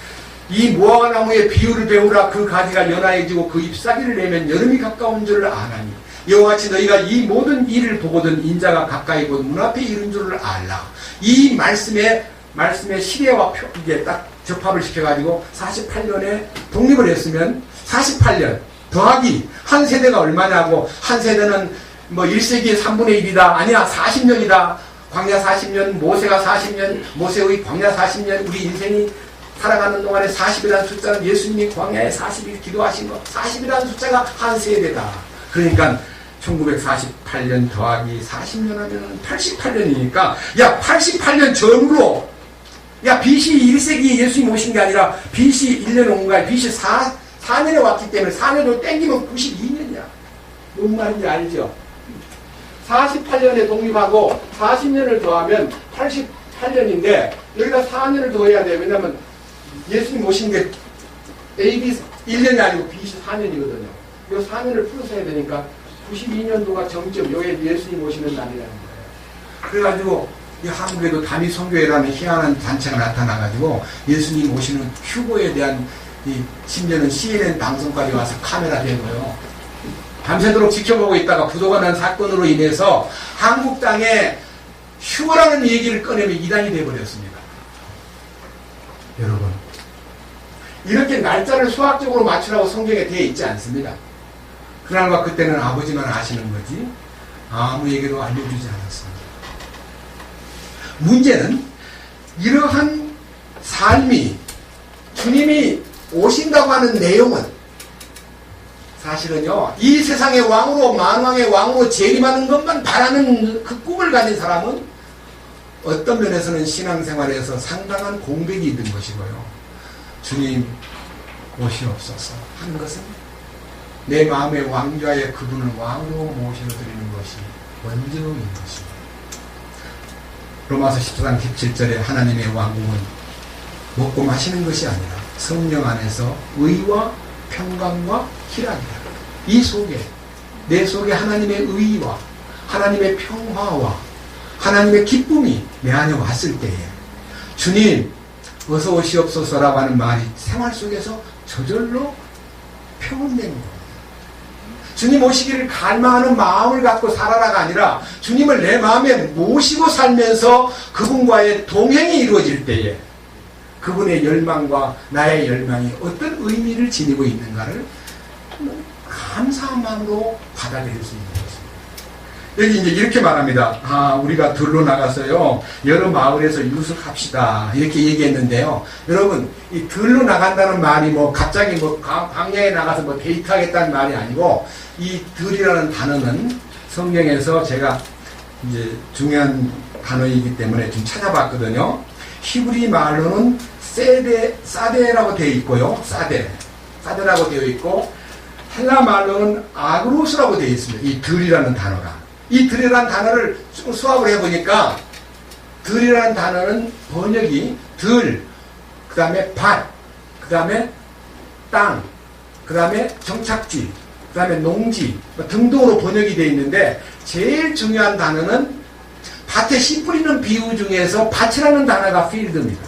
이 무화과나무의 비유를 배우라. 그 가지가 연하해지고 그 잎사귀를 내면 여름이 가까운 줄을 아나니 이와 같이 너희가 이 모든 일을 보거든 인자가 가까이 곧 문 앞에 이른 줄을 알라. 이 말씀의 시대와 이게 딱 접합을 시켜가지고 48년에 독립을 했으면 48년 더하기 한 세대가 얼마냐고, 한 세대는 뭐 1세기의 3분의 1이다. 아니야 40년이다. 광야 40년, 모세가 40년, 모세의 광야 40년, 우리 인생이 살아가는 동안에 40이라는 숫자는 예수님이 광야에 40일 기도하신 것, 40이라는 숫자가 한 세대다. 그러니까 1948년 더하기 40년 하면 88년이니까 야 88년 전으로, 야 BC 1세기에 예수님 오신 게 아니라 BC 1년 온 거야. BC 4년에 왔기 때문에 4년으로 땡기면 92년이야. 뭔 말인지 알죠? 48년에 독립하고 40년을 더하면 88년인데 여기다 4년을 더해야 돼. 왜냐면 예수님 오신 게 AD 1년이 아니고 BC 4년이거든요. 이 4년을 풀어서 해야 되니까 92년도가 정점, 여기에 예수님 오시는 날이라는 거예요. 그래가지고 이 한국에도 다미 선교회라는 희한한 단체가 나타나가지고 예수님 오시는 휴거에 대한 심지어는 CNN 방송까지 와서 카메라 대고요. 밤새도록 지켜보고 있다가 부도가 난 사건으로 인해서 한국 땅에 휴거라는 얘기를 꺼내면 이단이 되어버렸습니다. 여러분, 이렇게 날짜를 수학적으로 맞추라고 성경에 되어 있지 않습니다. 그날과 그때는 아버지만 아시는 거지 아무 얘기도 알려주지 않았습니다. 문제는 이러한 삶이, 주님이 오신다고 하는 내용은 사실은요, 이 세상의 왕으로, 만왕의 왕으로 재림하는 것만 바라는 그 꿈을 가진 사람은 어떤 면에서는 신앙생활에서 상당한 공백이 있는 것이고요. 주님 오시옵소서 하는 것은 내 마음의 왕좌에 그분을 왕으로 모셔드리는 것이 원정인 것입니다. 로마서 14장 17절에 하나님의 왕국은 먹고 마시는 것이 아니라 성령 안에서 의와 평강과 희락이다. 이 속에, 내 속에 하나님의 의와 하나님의 평화와 하나님의 기쁨이 내 안에 왔을 때에 주님 어서 오시옵소서라고 하는 말이 생활 속에서 저절로 표현되는 겁니다. 주님 오시기를 갈망하는 마음을 갖고 살아라가 아니라 주님을 내 마음에 모시고 살면서 그분과의 동행이 이루어질 때에 그분의 열망과 나의 열망이 어떤 의미를 지니고 있는가를 감사한 마음으로 받아들일 수 있는 것입니다. 여기 이제 이렇게 말합니다. 우리가 들로 나가서요, 여러 마을에서 유숙합시다. 이렇게 얘기했는데요. 여러분, 이 들로 나간다는 말이 갑자기 광야에 나가서 데이트하겠다는 말이 아니고, 이 들이라는 단어는 성경에서 제가 이제 중요한 단어이기 때문에 좀 찾아봤거든요. 히브리 말로는 사데라고 되어 있고요. 사데라고 되어 있고, 헬라 말로는 아그로스라고 되어 있습니다. 이 들이라는 단어가. 이 들이라는 단어를 수합을 해보니까 들이라는 단어는 번역이 들, 그 다음에 밭, 그 다음에 땅, 그 다음에 정착지, 그 다음에 농지 등등으로 번역이 되어 있는데 제일 중요한 단어는 밭에 씨 뿌리는 비유 중에서 밭이라는 단어가 필드입니다.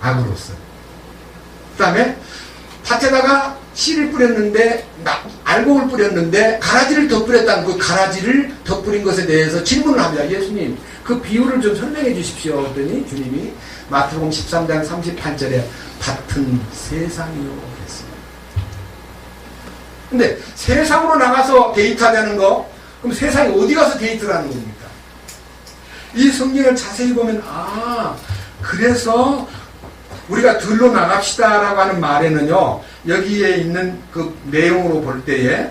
아그로스. 그 다음에 밭에다가 씨를 뿌렸는데, 알곡을 뿌렸는데 가라지를 덧뿌렸다는 그 가라지를 덧뿌린 것에 대해서 질문을 합니다. 예수님, 그 비유를 좀 설명해 주십시오. 했더니 주님이 마태복음 13장 38절에 밭은 세상이요 했습니다. 근데 세상으로 나가서 데이트하자는 거, 그럼 세상에 어디 가서 데이트를 하는 겁니까? 이 성경을 자세히 보면, 그래서 우리가 들로 나갑시다라고 하는 말에는요, 여기에 있는 그 내용으로 볼 때에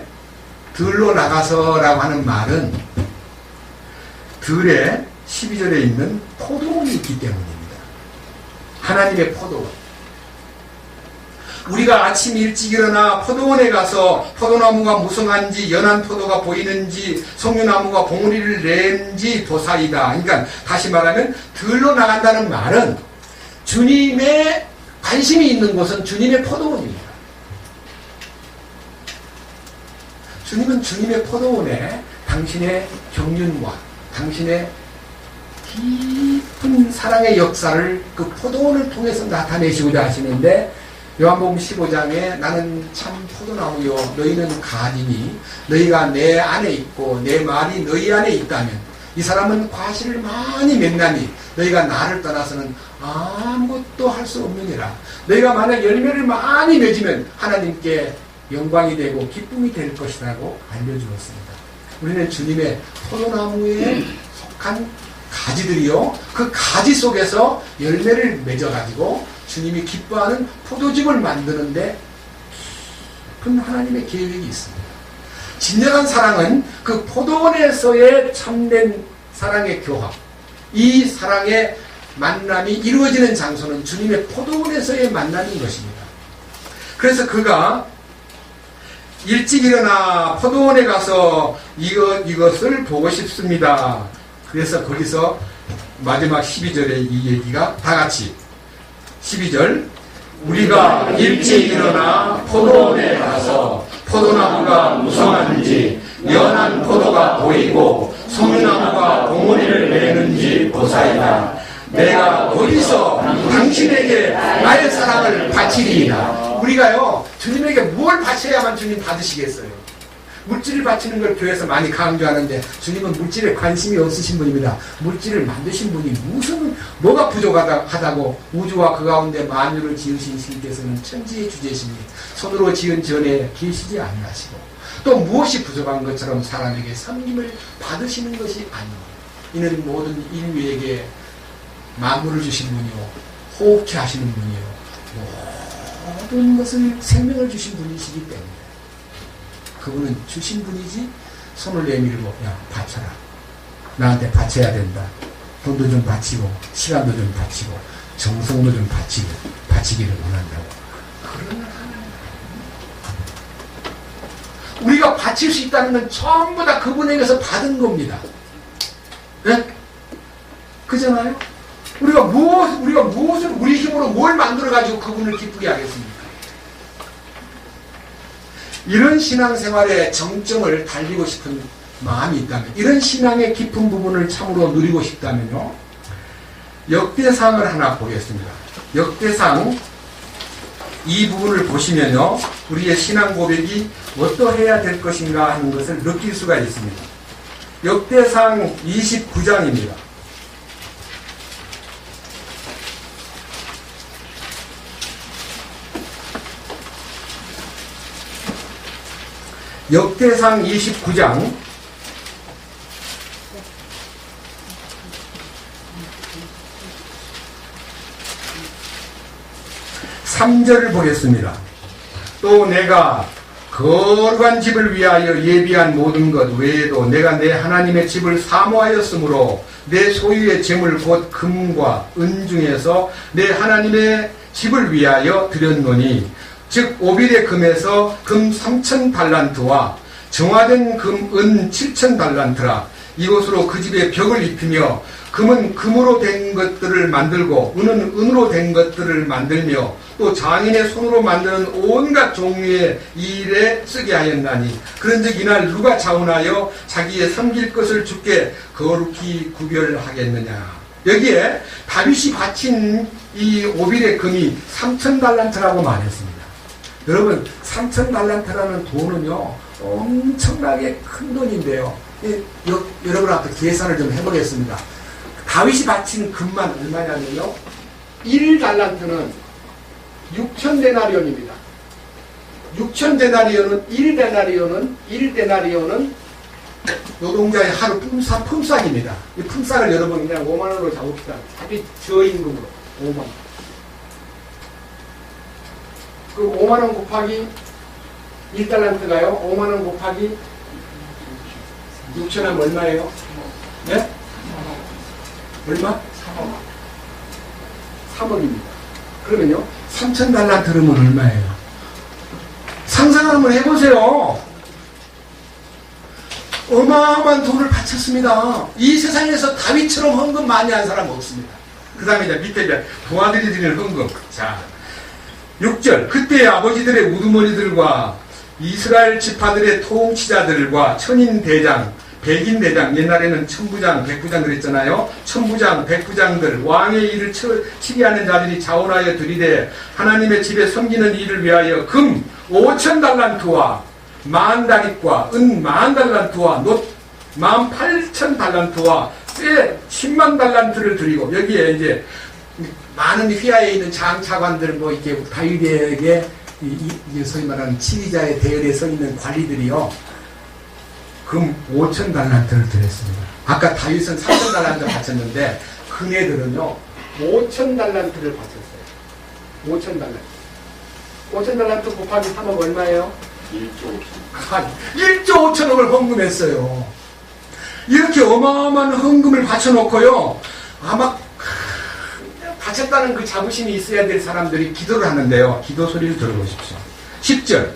들로 나가서라고 하는 말은 들에 12절에 있는 포도원이 있기 때문입니다. 하나님의 포도원. 우리가 아침 일찍 일어나 포도원에 가서 포도나무가 무성한지 연한 포도가 보이는지 석류나무가 봉우리를 낸지 도사이다. 그러니까 다시 말하면 들로 나간다는 말은 주님의 관심이 있는 곳은 주님의 포도원입니다. 주님은 주님의 포도원에 당신의 경륜과 당신의 깊은 사랑의 역사를 그 포도원을 통해서 나타내시고자 하시는데, 요한복음 15장에 나는 참 포도나무요 너희는 가지니 너희가 내 안에 있고 내 말이 너희 안에 있다면 이 사람은 과실을 많이 맺나니 너희가 나를 떠나서는 아무것도 할 수 없느니라. 너희가 만약 열매를 많이 맺으면 하나님께 영광이 되고 기쁨이 될 것이라고 알려주었습니다. 우리는 주님의 포도나무에 속한 가지들이요, 그 가지 속에서 열매를 맺어가지고 주님이 기뻐하는 포도즙을 만드는데 깊은 하나님의 계획이 있습니다. 진정한 사랑은 그 포도원에서의 참된 사랑의 교합, 이 사랑의 만남이 이루어지는 장소는 주님의 포도원에서의 만남인 것입니다. 그래서 그가 일찍 일어나 포도원에 가서 이것을 보고 싶습니다. 그래서 거기서 마지막 12절에 이 얘기가 다 같이 12절, 우리가 일찍 일어나 포도원에 가서 포도나무가 무성한지 연한 포도가 보이고 석류나무가 봉우리를 내는지 보사이다. 내가 거기서 당신에게 나의 사랑을 바치리이다. 우리가요, 주님에게 뭘 바쳐야만 주님 받으시겠어요? 물질을 바치는 걸 교회에서 많이 강조하는데 주님은 물질에 관심이 없으신 분입니다. 물질을 만드신 분이 뭐가 부족하다고 우주와 그 가운데 만유를 지으신 신께서는 천지의 주제시니 손으로 지은 전에 계시지 아니하시고 또 무엇이 부족한 것처럼 사람에게 섬김을 받으시는 것이 아니오. 이는 모든 인류에게 만물을 주신 분이요 호흡케 하시는 분이요 모든 것을 생명을 주신 분이시기 때문에 그분은 주신 분이지 손을 내밀고 야 바쳐라, 나한테 바쳐야 된다, 돈도 좀 바치고 시간도 좀 바치고 정성도 좀 바치기를 원한다고 그런 하나님. 우리가 바칠 수 있다는 건 전부 다 그분에게서 받은 겁니다. 네? 그잖아요? 우리가 무엇을 우리 힘으로 뭘 만들어 가지고 그분을 기쁘게 하겠습니까? 이런 신앙생활의 정점을 달리고 싶은 마음이 있다면, 이런 신앙의 깊은 부분을 참으로 누리고 싶다면요, 역대상을 하나 보겠습니다. 역대상 이 부분을 보시면요, 우리의 신앙 고백이 어떠해야 될 것인가 하는 것을 느낄 수가 있습니다. 역대상 29장입니다. 역대상 29장 3절을 보겠습니다. 또 내가 거룩한 집을 위하여 예비한 모든 것 외에도 내가 내 하나님의 집을 사모하였으므로 내 소유의 재물 곧 금과 은 중에서 내 하나님의 집을 위하여 드렸노니 즉 오빌의 금에서 금 3,000달란트와 정화된 은 7,000달란트라. 이것으로 그 집에 벽을 입히며 금은 금으로 된 것들을 만들고 은은 은으로 된 것들을 만들며 또 장인의 손으로 만드는 온갖 종류의 일에 쓰게 하였나니 그런즉 이날 누가 자원하여 자기의 섬길 것을 주께 거룩히 구별하겠느냐. 여기에 다윗이 바친 이 오빌의 금이 3,000달란트라고 말했습니다. 여러분 3,000달란트라는 돈은요 엄청나게 큰 돈인데요. 여러분한테 계산을 좀 해보겠습니다. 다윗이 바친 금만 얼마냐면요 1달란트는 6,000데나리온입니다. 6,000데나리온은 1데나리온은 노동자의 하루 품삯입니다. 이 품삯을 여러분 그냥 5만 원으로 잡읍시다. 답이 저임금으로 5만 원. 그 5만 원 곱하기 1달란트가요. 5만 원 곱하기 6천 하면 얼마예요? 네? 얼마? 3억입니다. 그러면요 3,000달란트면 얼마예요? 상상 한번 해보세요. 어마어마한 돈을 바쳤습니다. 이 세상에서 다윗처럼 헌금 많이 한 사람 없습니다. 그 다음에 이제 밑에 이제 부하들이 드리는 헌금. 자, 6절. 그때 아버지들의 우두머니들과 이스라엘 지파들의 통치자들과 천인대장, 백인대장, 옛날에는 천부장, 백부장 그랬잖아요. 천부장, 백부장들, 왕의 일을 치게 하는 자들이 자원하여 들이대 하나님의 집에 섬기는 일을 위하여 금 5,000달란트와 만다릿과 은 10,000달란트와 놋 18,000달란트와 쇠 100,000달란트를 드리고, 여기에 이제 많은 휘하에 있는 장차관들 뭐 이렇게 다윗에게 이게 소위 말하는 지휘자의 대열에 서 있는 관리들이요 금 5,000달란트를 드렸습니다. 아까 다윗은 3,000달란트 바쳤는데 그네들은요 5,000달란트를 바쳤어요. 5,000달란트. 5,000달란트 곱하기 3억 얼마예요? 1조 5천억을 헌금했어요. 이렇게 어마어마한 헌금을 바쳐놓고요 아마 바쳤다는 그 자부심이 있어야 될 사람들이 기도를 하는데요. 기도 소리를 들어보십시오. 10절.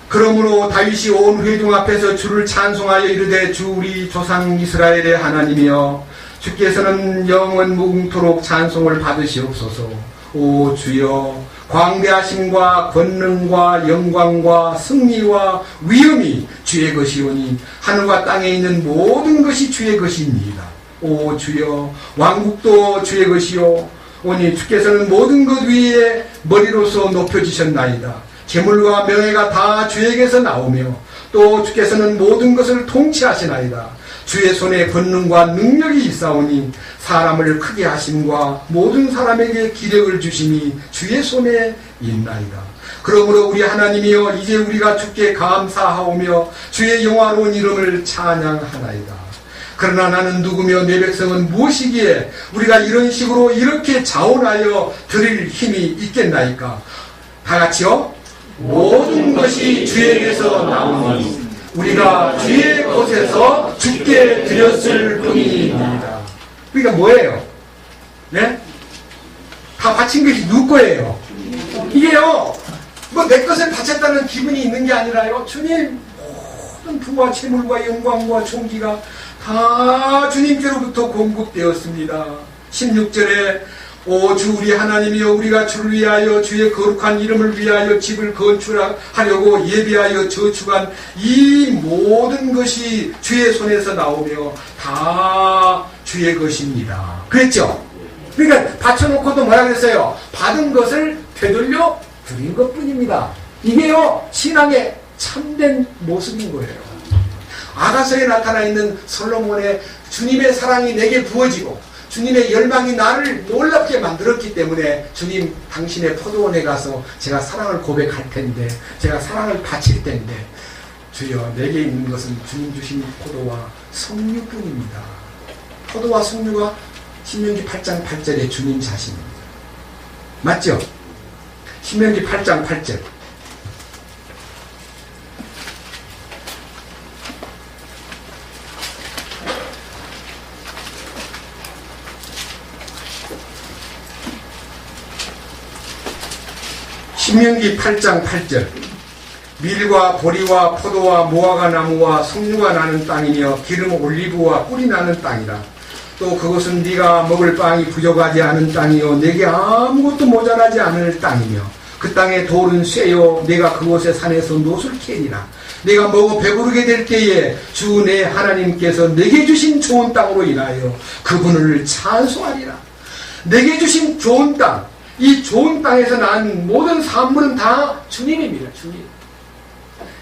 그러므로 다윗이 온 회중 앞에서 주를 찬송하여 이르되 주 우리 조상 이스라엘의 하나님이여 주께서는 영원 무궁토록 찬송을 받으시옵소서. 오 주여 광대하심과 권능과 영광과 승리와 위엄이 주의 것이오니 하늘과 땅에 있는 모든 것이 주의 것입니다. 오 주여 왕국도 주의 것이요 오니 주께서는 모든 것 위에 머리로서 높여지셨나이다. 재물과 명예가 다 주에게서 나오며 또 주께서는 모든 것을 통치하시나이다. 주의 손에 권능과 능력이 있사오니 사람을 크게 하심과 모든 사람에게 기력을 주심이 주의 손에 있나이다. 그러므로 우리 하나님이여 이제 우리가 주께 감사하오며 주의 영화로운 이름을 찬양하나이다. 그러나 나는 누구며 내 백성은 무엇이기에 우리가 이런 식으로 이렇게 자원하여 드릴 힘이 있겠나이까? 다 같이요. 모든 것이 주에게서 나오니 우리가 주의 곳에서 주께 드렸을 뿐입니다. 그러니까 뭐예요? 네? 다 바친 것이 누구 거예요? 이게요, 뭐 내 것을 바쳤다는 기분이 있는 게 아니라요, 주님 모든 부와 재물과 영광과 존귀가 다 주님께로부터 공급되었습니다. 16절에 오 주 우리 하나님이여 우리가 주를 위하여 주의 거룩한 이름을 위하여 집을 건축하려고 예비하여 저축한 이 모든 것이 주의 손에서 나오며 다 주의 것입니다. 그랬죠? 그러니까 바쳐놓고도 뭐라 그랬어요? 받은 것을 되돌려 드린 것뿐입니다. 이게요 신앙의 참된 모습인 거예요. 아가서에 나타나 있는 솔로몬의 주님의 사랑이 내게 부어지고 주님의 열망이 나를 놀랍게 만들었기 때문에 주님 당신의 포도원에 가서 제가 사랑을 고백할 텐데 제가 사랑을 바칠 텐데 주여 내게 있는 것은 주님 주신 포도와 석류뿐입니다. 포도와 석류가 신명기 8장 8절에 주님 자신입니다. 맞죠? 신명기 8장 8절. 신명기 8장 8절. 밀과 보리와 포도와 무화과 나무와 석류가 나는 땅이며 기름 올리브와 꿀이 나는 땅이라. 또 그것은 네가 먹을 빵이 부족하지 않은 땅이요 내게 아무것도 모자라지 않을 땅이며 그 땅의 돌은 쇠요 내가 그곳의 산에서 노술 캐리라. 내가 먹어 배부르게 될 때에 주 내 하나님께서 내게 주신 좋은 땅으로 인하여 그분을 찬송하리라. 내게 주신 좋은 땅, 이 좋은 땅에서 난 모든 산물은 다 주님입니다. 주님.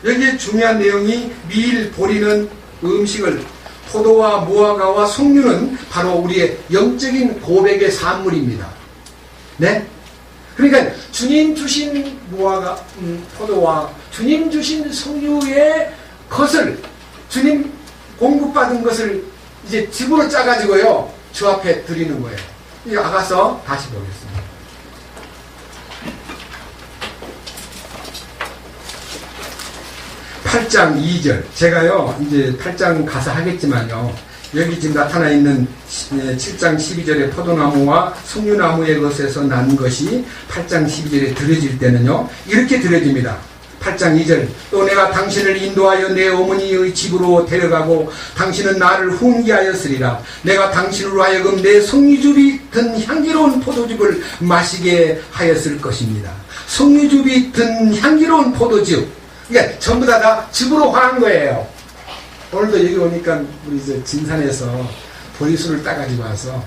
여기에 중요한 내용이 밀, 보리는 음식을, 포도와 무화과와 석류는 바로 우리의 영적인 고백의 산물입니다. 네? 그러니까 주님 주신 무화과 포도와 주님 주신 석류의 것을 주님 공급받은 것을 이제 집으로 짜가지고요 주 앞에 드리는 거예요. 이거 아가서 다시 보겠습니다. 8장 2절. 제가요, 이제 8장 가서 하겠지만요, 여기 지금 나타나 있는 7장 12절의 포도나무와 석류나무의 것에서 난 것이 8장 12절에 드려질 때는요, 이렇게 드려집니다. 8장 2절. 또 내가 당신을 인도하여 내 어머니의 집으로 데려가고 당신은 나를 훈계하였으리라. 내가 당신으로 하여금 내 석류즙이 든 향기로운 포도즙을 마시게 하였을 것입니다. 석류즙이 든 향기로운 포도즙. 그러니까 전부 다 즙으로 화한 거예요. 오늘도 여기 오니까 우리 진산에서 보리수를 따가지고 와서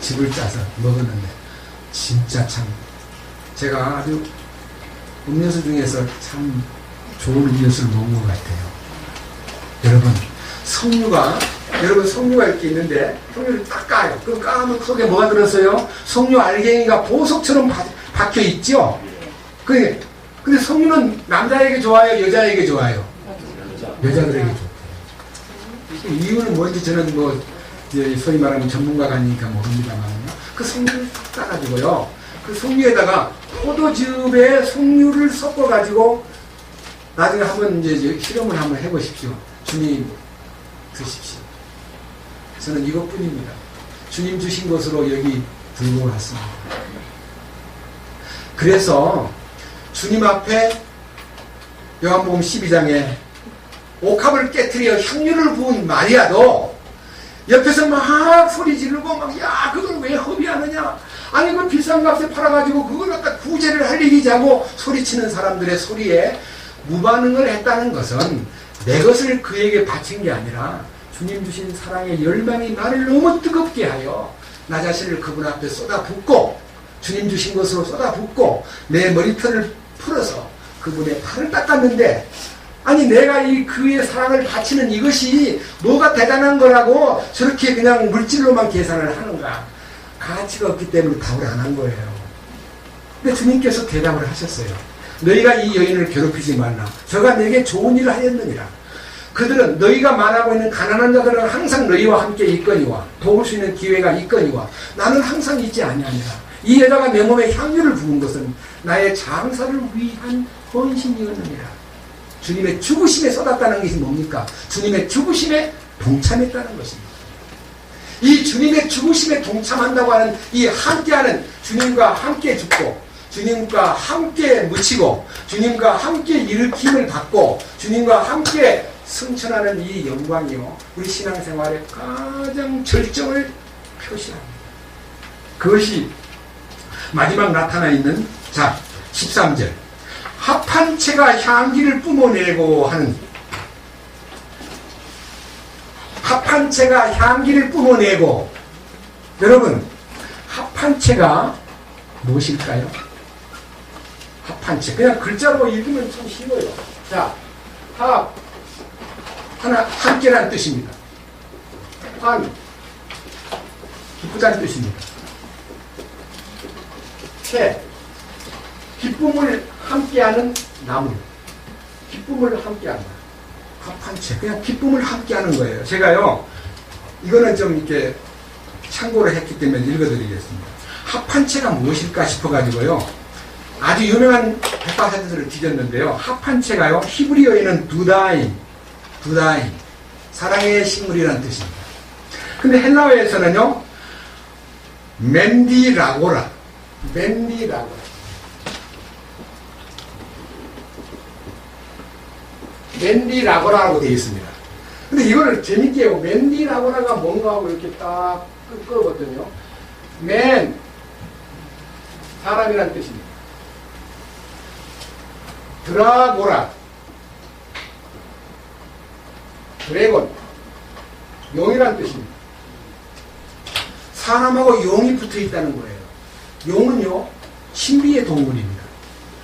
즙을 짜서 먹었는데 진짜 참 제가 아주 음료수 중에서 참 좋은 음료수를 먹은 것 같아요. 여러분 석류가 이렇게 있는데 석류를 딱 까요. 그럼 까면 속에 뭐가 들었어요? 석류 알갱이가 보석처럼 박혀 있죠. 근데 석류는 남자에게 좋아요? 여자에게 좋아요? 여자들에게 좋대요. 이유는 뭔지 저는 이제 소위 말하면 전문가가 아니니까 모릅니다만요. 그 석류를 딱 따가지고요. 그 석류에다가 포도즙에 석류를 섞어가지고 나중에 한번 이제 실험을 한번 해보십시오. 주님 드십시오. 저는 이것뿐입니다. 주님 주신 것으로 여기 들고 왔습니다. 그래서 주님 앞에 요한복음 12장에 옥합을 깨트려 향유를 부은 마리아도 옆에서 막 소리 지르고 야 그걸 왜 허비하느냐, 아니 그 비싼 값에 팔아가지고 그걸 갖다 구제를 할 일이지 하고 소리치는 사람들의 소리에 무반응을 했다는 것은 내 것을 그에게 바친 게 아니라 주님 주신 사랑의 열망이 나를 너무 뜨겁게 하여 나 자신을 그분 앞에 쏟아붓고 주님 주신 것으로 쏟아붓고 내 머리털을 풀어서 그분의 팔을 닦았는데, 아니 내가 이 그의 사랑을 바치는 이것이 뭐가 대단한 거라고 저렇게 그냥 물질로만 계산을 하는가. 가치가 없기 때문에 답을 안 한 거예요. 근데 주님께서 대답을 하셨어요. 너희가 이 여인을 괴롭히지 말라. 저가 내게 좋은 일을 하였느니라. 그들은 너희가 말하고 있는 가난한 자들은 항상 너희와 함께 있거니와 도울 수 있는 기회가 있거니와 나는 항상 있지 아니하니라. 이 여자가 내 몸에 향유를 부은 것은 나의 장사를 위한 헌신이었느니라. 주님의 죽으심에 쏟았다는 것이 뭡니까? 주님의 죽으심에 동참했다는 것입니다. 이 주님의 죽으심에 동참한다고 하는 이 함께하는, 주님과 함께 죽고 주님과 함께 묻히고 주님과 함께 일으킴을 받고 주님과 함께 승천하는 이 영광이요, 우리 신앙생활의 가장 절정을 표시합니다. 그것이 마지막 나타나 있는 13절. 합한 채가 향기를 뿜어내고 하는, 합한 채가 향기를 뿜어내고. 여러분, 합한 채가 무엇일까요? 합한 채. 그냥 글자로 읽으면 좀 쉬워요. 합. 함께라는 뜻입니다. 기쁘다는 뜻입니다. 채. 기쁨을 함께하는 나무. 기쁨을 함께한다. 합한 채. 그냥 기쁨을 함께하는 거예요. 제가요, 이거는 좀 이렇게 참고를 했기 때문에 읽어드리겠습니다. 합한 채가 무엇일까 싶어가지고요, 아주 유명한 백과사전을 뒤졌는데요. 합한 채가요, 히브리어에는 두다임, 사랑의 식물이라는 뜻입니다. 근데 헬라어에서는요, 맨디라고라. 맨디라고라고 되어 있습니다. 근데 이거를 재밌게 해요. 맨디라고라가 뭔가 하고 이렇게 딱 끌거든요. 맨, 사람이라는 뜻입니다. 드라고라, 드래곤, 용이라는 뜻입니다. 사람하고 용이 붙어 있다는 거예요. 용은요, 신비의 동물입니다.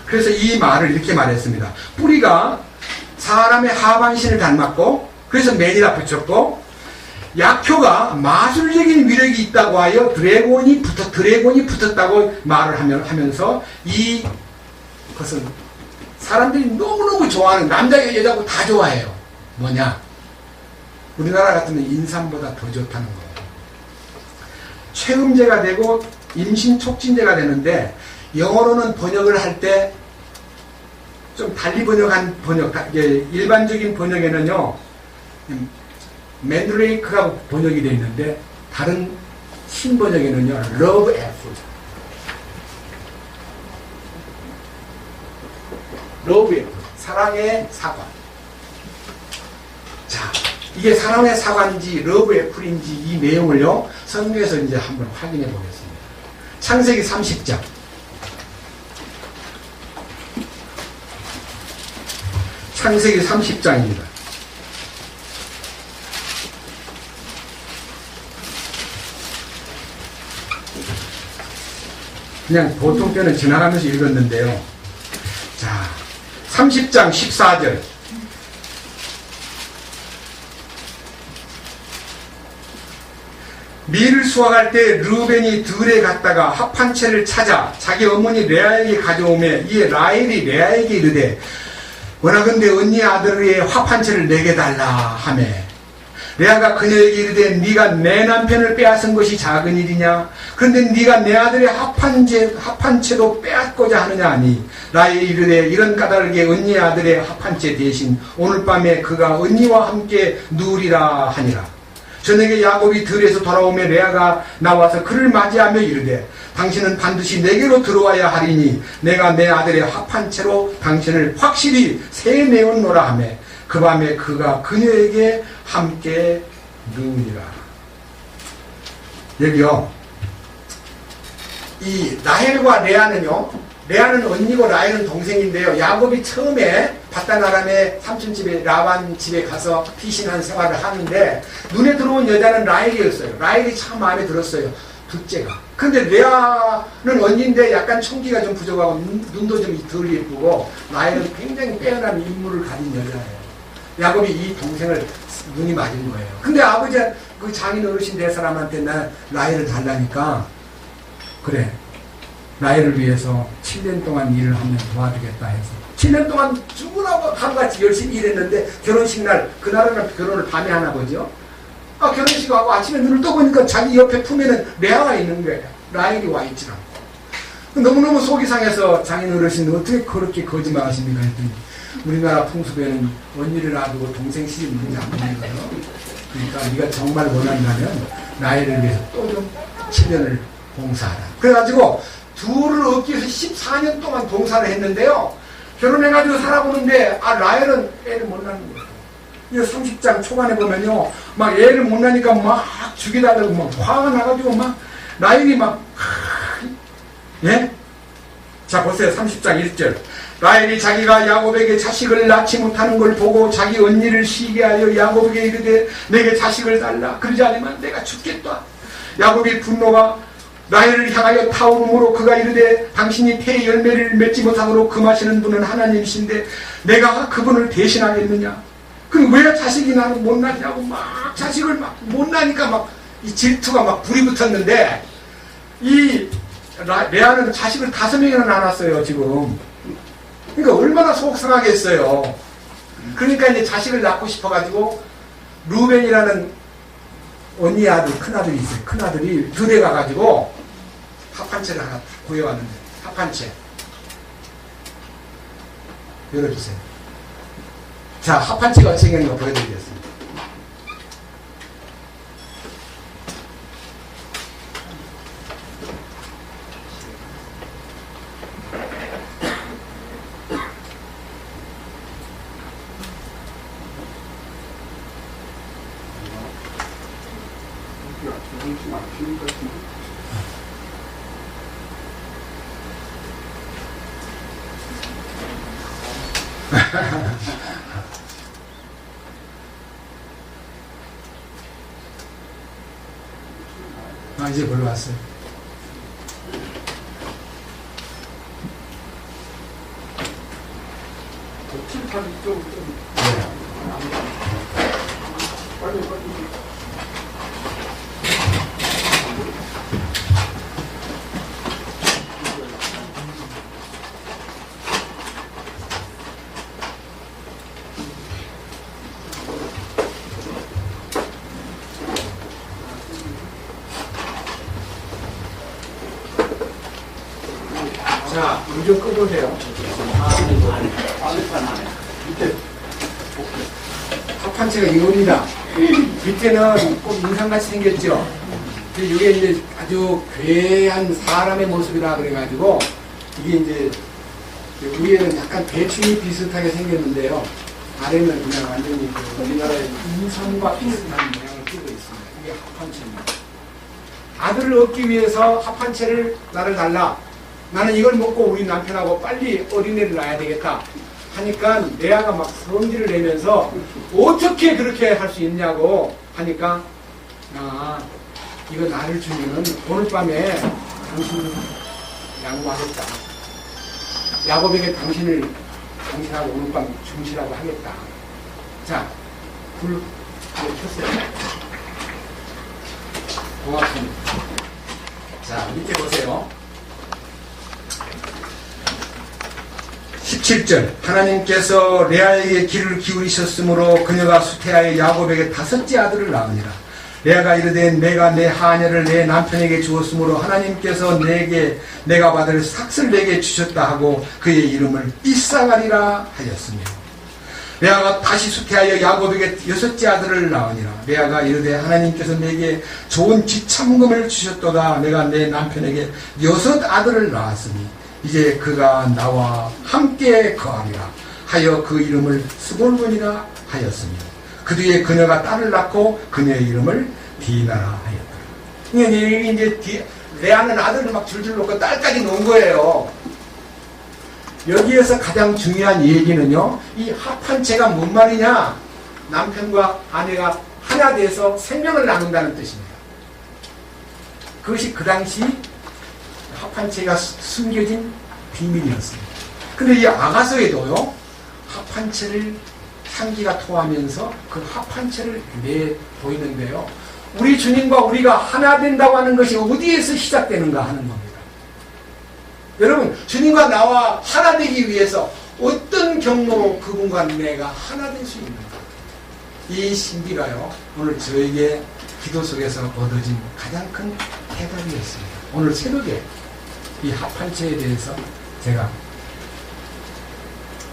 그래서 이 말을 이렇게 말했습니다. 뿌리가 사람의 하반신을 닮았고, 그래서 맨이라 붙였고, 약효가 마술적인 위력이 있다고 하여 드래곤이 붙었다고 말을 하면서 이것은 사람들이 너무너무 좋아하는, 남자 여자고 다 좋아해요. 뭐냐? 우리나라 같으면 인삼보다 더 좋다는 거예요. 최음제가 되고 임신 촉진제가 되는데, 영어로는 번역을 할 때 좀 달리 번역한 번역, 일반적인 번역에는요, 맨드레이크라고 번역이 되어 있는데, 다른 신번역에는요, 러브 애플. 러브 애플. 사랑의 사과. 자, 이게 사랑의 사과인지 러브 애플인지 이 내용을요, 성경에서 이제 한번 확인해 보겠습니다. 창세기 30장. 창세기 30장입니다. 그냥 보통 때는 지나가면서 읽었는데요. 자, 30장 14절. 밀을 수확할 때 르벤이 들에 갔다가 합한 채를 찾아 자기 어머니 레아에게 가져오매 이에 라헬이 레아에게 이르되 원하건대 언니 아들의 합한 채를 내게 달라 하매 레아가 그녀에게 이르되 네가 내 남편을 빼앗은 것이 작은 일이냐? 그런데 네가 내 아들의 합한 채도 빼앗고자 하느냐 하니 라헬이 이르되 이런 까닭에 언니 아들의 합한 채 대신 오늘 밤에 그가 언니와 함께 누우리라 하니라. 저녁에 야곱이 들에서 돌아오며 레아가 나와서 그를 맞이하며 이르되 당신은 반드시 내게로 들어와야 하리니 내가 내 아들의 합한 채로 당신을 확실히 세내었노라 하며 그 밤에 그가 그녀에게 함께 누우니라. 여기요, 이 라헬과 레아는요, 레아는 언니고 라헬은 동생인데요, 야곱이 처음에 바다나람의 삼촌집에 라반 집에 가서 피신한 생활을 하는데 눈에 들어온 여자는 라헬이었어요. 라헬이 참 마음에 들었어요, 둘째가. 근데 레아는 언니인데 약간 총기가 좀 부족하고 눈도 좀 덜 예쁘고 라헬은 굉장히 빼어난 인물을 가진 여자예요. 야곱이 이 동생을 눈이 맞은 거예요. 근데 아버지 그 장인 어르신 될 사람한테 나 라헬을 달라니까 그래, 라헬을 위해서 7년 동안 일을 하면 도와주겠다 해서 7년 동안 죽으라고 하루같이 열심히 일했는데 결혼식 날, 그날은 결혼을 밤에 하나 보죠. 결혼식하고 아침에 눈을 떠보니까 자기 옆에 품에는 레아가 있는 거예요. 라헬이 와 있지 않고. 너무너무 속이 상해서 장인 어르신 어떻게 그렇게 거짓말 하십니까 했더니 우리나라 풍습에는 언니를 놔두고 동생 시집 문제 안 보는 거예요. 그러니까 네가 정말 원한다면 라헬을 위해서 또 좀 7년을 봉사하라. 그래가지고 둘을 얻기 위해서 14년 동안 봉사를 했는데요. 결혼해가지고 살아보는데 라헬은 애를 못 낳는 거예요. 이 30장 초반에 보면요, 막 애를 못 낳으니까 막 죽이달라고 막 화가 나가지고 막 라헬이 막 예? 자 보세요. 30장 1절. 라헬이 자기가 야곱에게 자식을 낳지 못하는 걸 보고 자기 언니를 시기하여 야곱에게 이르되 내게 자식을 달라. 그러지 않으면 내가 죽겠다. 야곱이 분노가 라헬을 향하여 타오르므로 그가 이르되 당신이 폐의 열매를 맺지 못하도록 금하시는 분은 하나님이신데 내가 그분을 대신하겠느냐. 그럼 왜 자식이 나는 못 낳냐고 막 자식을 막 못 낳으니까 막 이 질투가 막 불이 붙었는데 이 레아는 자식을 5명이나 낳았어요 지금. 그러니까 얼마나 속상하겠어요. 그러니까 이제 자식을 낳고 싶어가지고 루벤이라는 언니 아들, 큰아들이 있어요. 큰아들이 들에 가가지고 합한채를 하나 구해왔는데 합한채 열어주세요. 자, 합한채가 어떻게 생겼는가 보여드리겠습니다. 이제 벌써 왔어요. 칠판 좀. 네. 빨리. 좀 꺼보세요. 밑에 합판체가 이겁니다. 밑에는 꼭 인상같이 생겼죠. 이게 이제 아주 괴한 사람의 모습이라 그래가지고 이게 이제 위에는 약간 대충이 비슷하게 생겼는데요. 아래는 그냥 완전히 우리나라의 인삼과 비슷한 모양을 띠고 있습니다. 이게 합판체입니다. 아들을 얻기 위해서 합판체를 나를 달라. 나는 이걸 먹고 우리 남편하고 빨리 어린애를 낳아야 되겠다 하니까 레아가 막 성질을 내면서 어떻게 그렇게 할 수 있냐고 하니까 이거 나를 주면은 오늘 밤에 당신 양보하겠다. 야곱에게 당신하고 오늘 밤 중시라고 하겠다. 자, 불 켰어요. 고맙습니다. 자, 밑에 보세요. 17절 하나님께서 레아에게 귀를 기울이셨으므로 그녀가 수태하여 야곱에게 5째 아들을 낳으니라. 레아가 이르되 내가 내 하녀를 내 남편에게 주었으므로 하나님께서 내가 받을 삭슬 내게 주셨다 하고 그의 이름을 이삭아리라 하였으며 레아가 다시 수태하여 야곱에게 6째 아들을 낳으니라. 레아가 이르되 하나님께서 내게 좋은 지참금을 주셨도다. 내가 내 남편에게 6 아들을 낳았으니 이제 그가 나와 함께 거하리라 하여 그 이름을 스볼론이라 하였습니다. 그 뒤에 그녀가 딸을 낳고 그녀의 이름을 디나라 하였더라. 이제 레아는 아들을 막 줄줄 놓고 딸까지 놓은 거예요. 여기에서 가장 중요한 얘기는요, 이 합한체가 뭔 말이냐? 남편과 아내가 하나 돼서 생명을 나눈다는 뜻입니다. 그것이 그 당시 합한체가 숨겨진 비밀이었습니다. 근데 이 아가서에도요, 합한체를 향기가 토하면서 그 합한체를 내보이는데요. 우리 주님과 우리가 하나 된다고 하는 것이 어디에서 시작되는가 하는 겁니다. 여러분, 주님과 나와 하나 되기 위해서 어떤 경로로 그분과 내가 하나 될 수 있는가? 이 신비가요, 오늘 저에게 기도 속에서 얻어진 가장 큰 해답이었습니다. 오늘 새벽에 이 합한체에 대해서 제가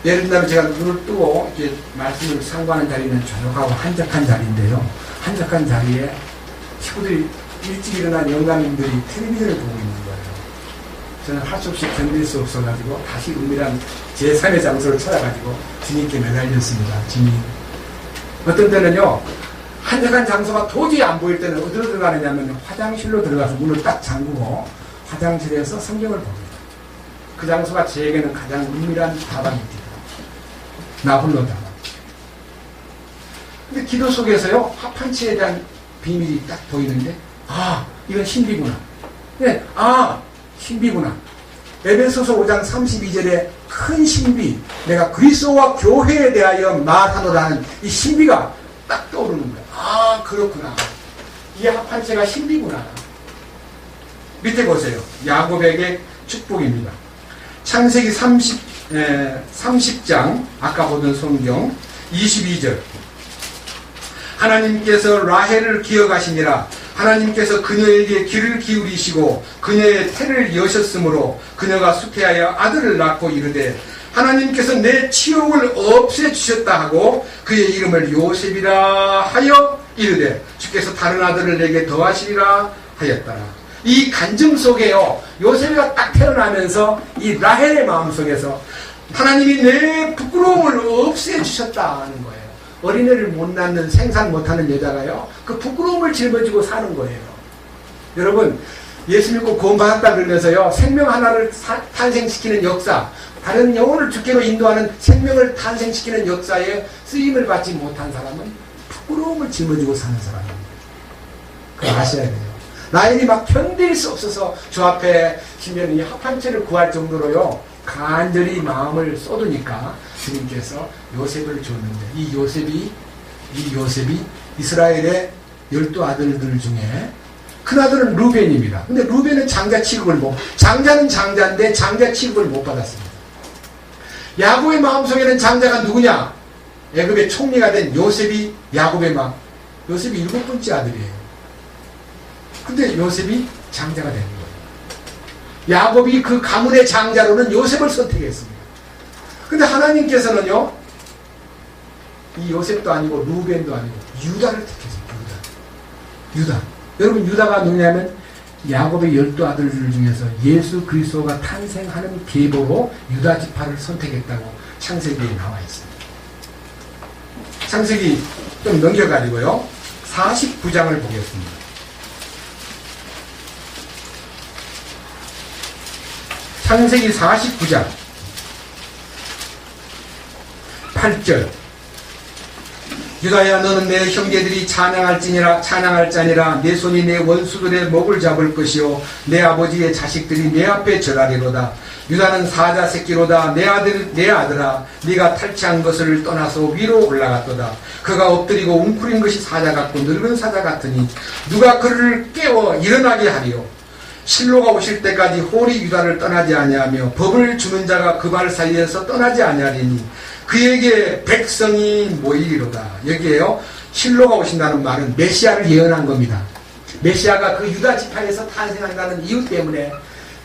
예를 들면 제가 눈을 뜨고 이렇게 말씀을 상고하는 자리는 조용하고 한적한 자리인데요. 한적한 자리에 식구들이 일찍 일어난 영감님들이 텔레비전을 보고 있는 거예요. 저는 할 수 없이 견딜 수 없어가지고 다시 은밀한 제3의 장소를 찾아가지고 주님께 매달렸습니다. 주님. 어떤 때는요, 한적한 장소가 도저히 안 보일 때는 어디로 들어가느냐면 화장실로 들어가서 문을 딱 잠그고 화장실에서 성경을 봅니다. 그 장소가 제게는 가장 은밀한 다방입니다. 나 홀로 다방. 근데 기도 속에서요, 합한체에 대한 비밀이 딱 보이는데, 이건 신비구나. 네, 신비구나. 에베소서 5장 32절에 큰 신비, 내가 그리스도와 교회에 대하여 말하노라는 이 신비가 딱 떠오르는 거예요. 그렇구나. 이 합한체가 신비구나. 밑에 보세요. 야곱에게 축복입니다. 창세기 30장 아까 보던 성경 22절 하나님께서 라헬을 기억하시니라. 하나님께서 그녀에게 귀를 기울이시고 그녀의 태를 여셨으므로 그녀가 수태하여 아들을 낳고 이르되 하나님께서 내 치욕을 없애주셨다 하고 그의 이름을 요셉이라 하여 이르되 주께서 다른 아들을 내게 더하시리라 하였더라. 이 간증 속에요, 요셉이가 딱 태어나면서 이 라헬의 마음속에서 하나님이 내 부끄러움을 없애주셨다 하는 거예요. 어린애를 못 낳는, 생산 못하는 여자가요, 그 부끄러움을 짊어지고 사는 거예요. 여러분, 예수 믿고 구원받았다 그러면서요, 생명 하나를 탄생시키는 역사, 다른 영혼을 주께로 인도하는 생명을 탄생시키는 역사에 쓰임을 받지 못한 사람은 부끄러움을 짊어지고 사는 사람입니다. 그거 아셔야 돼요. 라헬이 막 견딜 수 없어서 저 앞에 심지어는 이 합한체를 구할 정도로요, 간절히 마음을 쏟으니까 주님께서 요셉을 줬는데, 이 요셉이 이스라엘의 12아들들 중에 큰 아들은 루벤입니다. 근데 루벤은 장자 취급을 장자는 장자인데 장자 취급을 못 받았습니다. 야곱의 마음속에는 장자가 누구냐? 애굽의 총리가 된 요셉이 요셉이 7번째 아들이에요. 근데 요셉이 장자가 되는 거예요. 야곱이 그 가문의 장자로는 요셉을 선택했습니다. 근데 하나님께서는요, 이 요셉도 아니고 루벤도 아니고 유다를 택했습니다. 유다. 여러분, 유다가 누구냐면 야곱의 12아들 중에서 예수 그리스도가 탄생하는 계보로 유다 지파를 선택했다고 창세기에 나와 있습니다. 창세기 좀 넘겨가지고요, 49장을 보겠습니다. 창세기 49장 8절. 유다야, 너는 내 형제들이 찬양할 자니라. 내 손이 내 원수들의 목을 잡을 것이요 내 아버지의 자식들이 내 앞에 절하리로다. 유다는 사자 새끼로다. 내 아들아, 네가 탈취한 것을 떠나서 위로 올라갔도다. 그가 엎드리고 웅크린 것이 사자 같고 늙은 사자 같으니 누가 그를 깨워 일어나게 하리요. 실로가 오실 때까지 홀이 유다를 떠나지 아니하며 법을 주는 자가 그 발 사이에서 떠나지 아니하리니 그에게 백성이 모이리로다. 여기에요, 실로가 오신다는 말은 메시아를 예언한 겁니다. 메시아가 그 유다 지파에서 탄생한다는 이유 때문에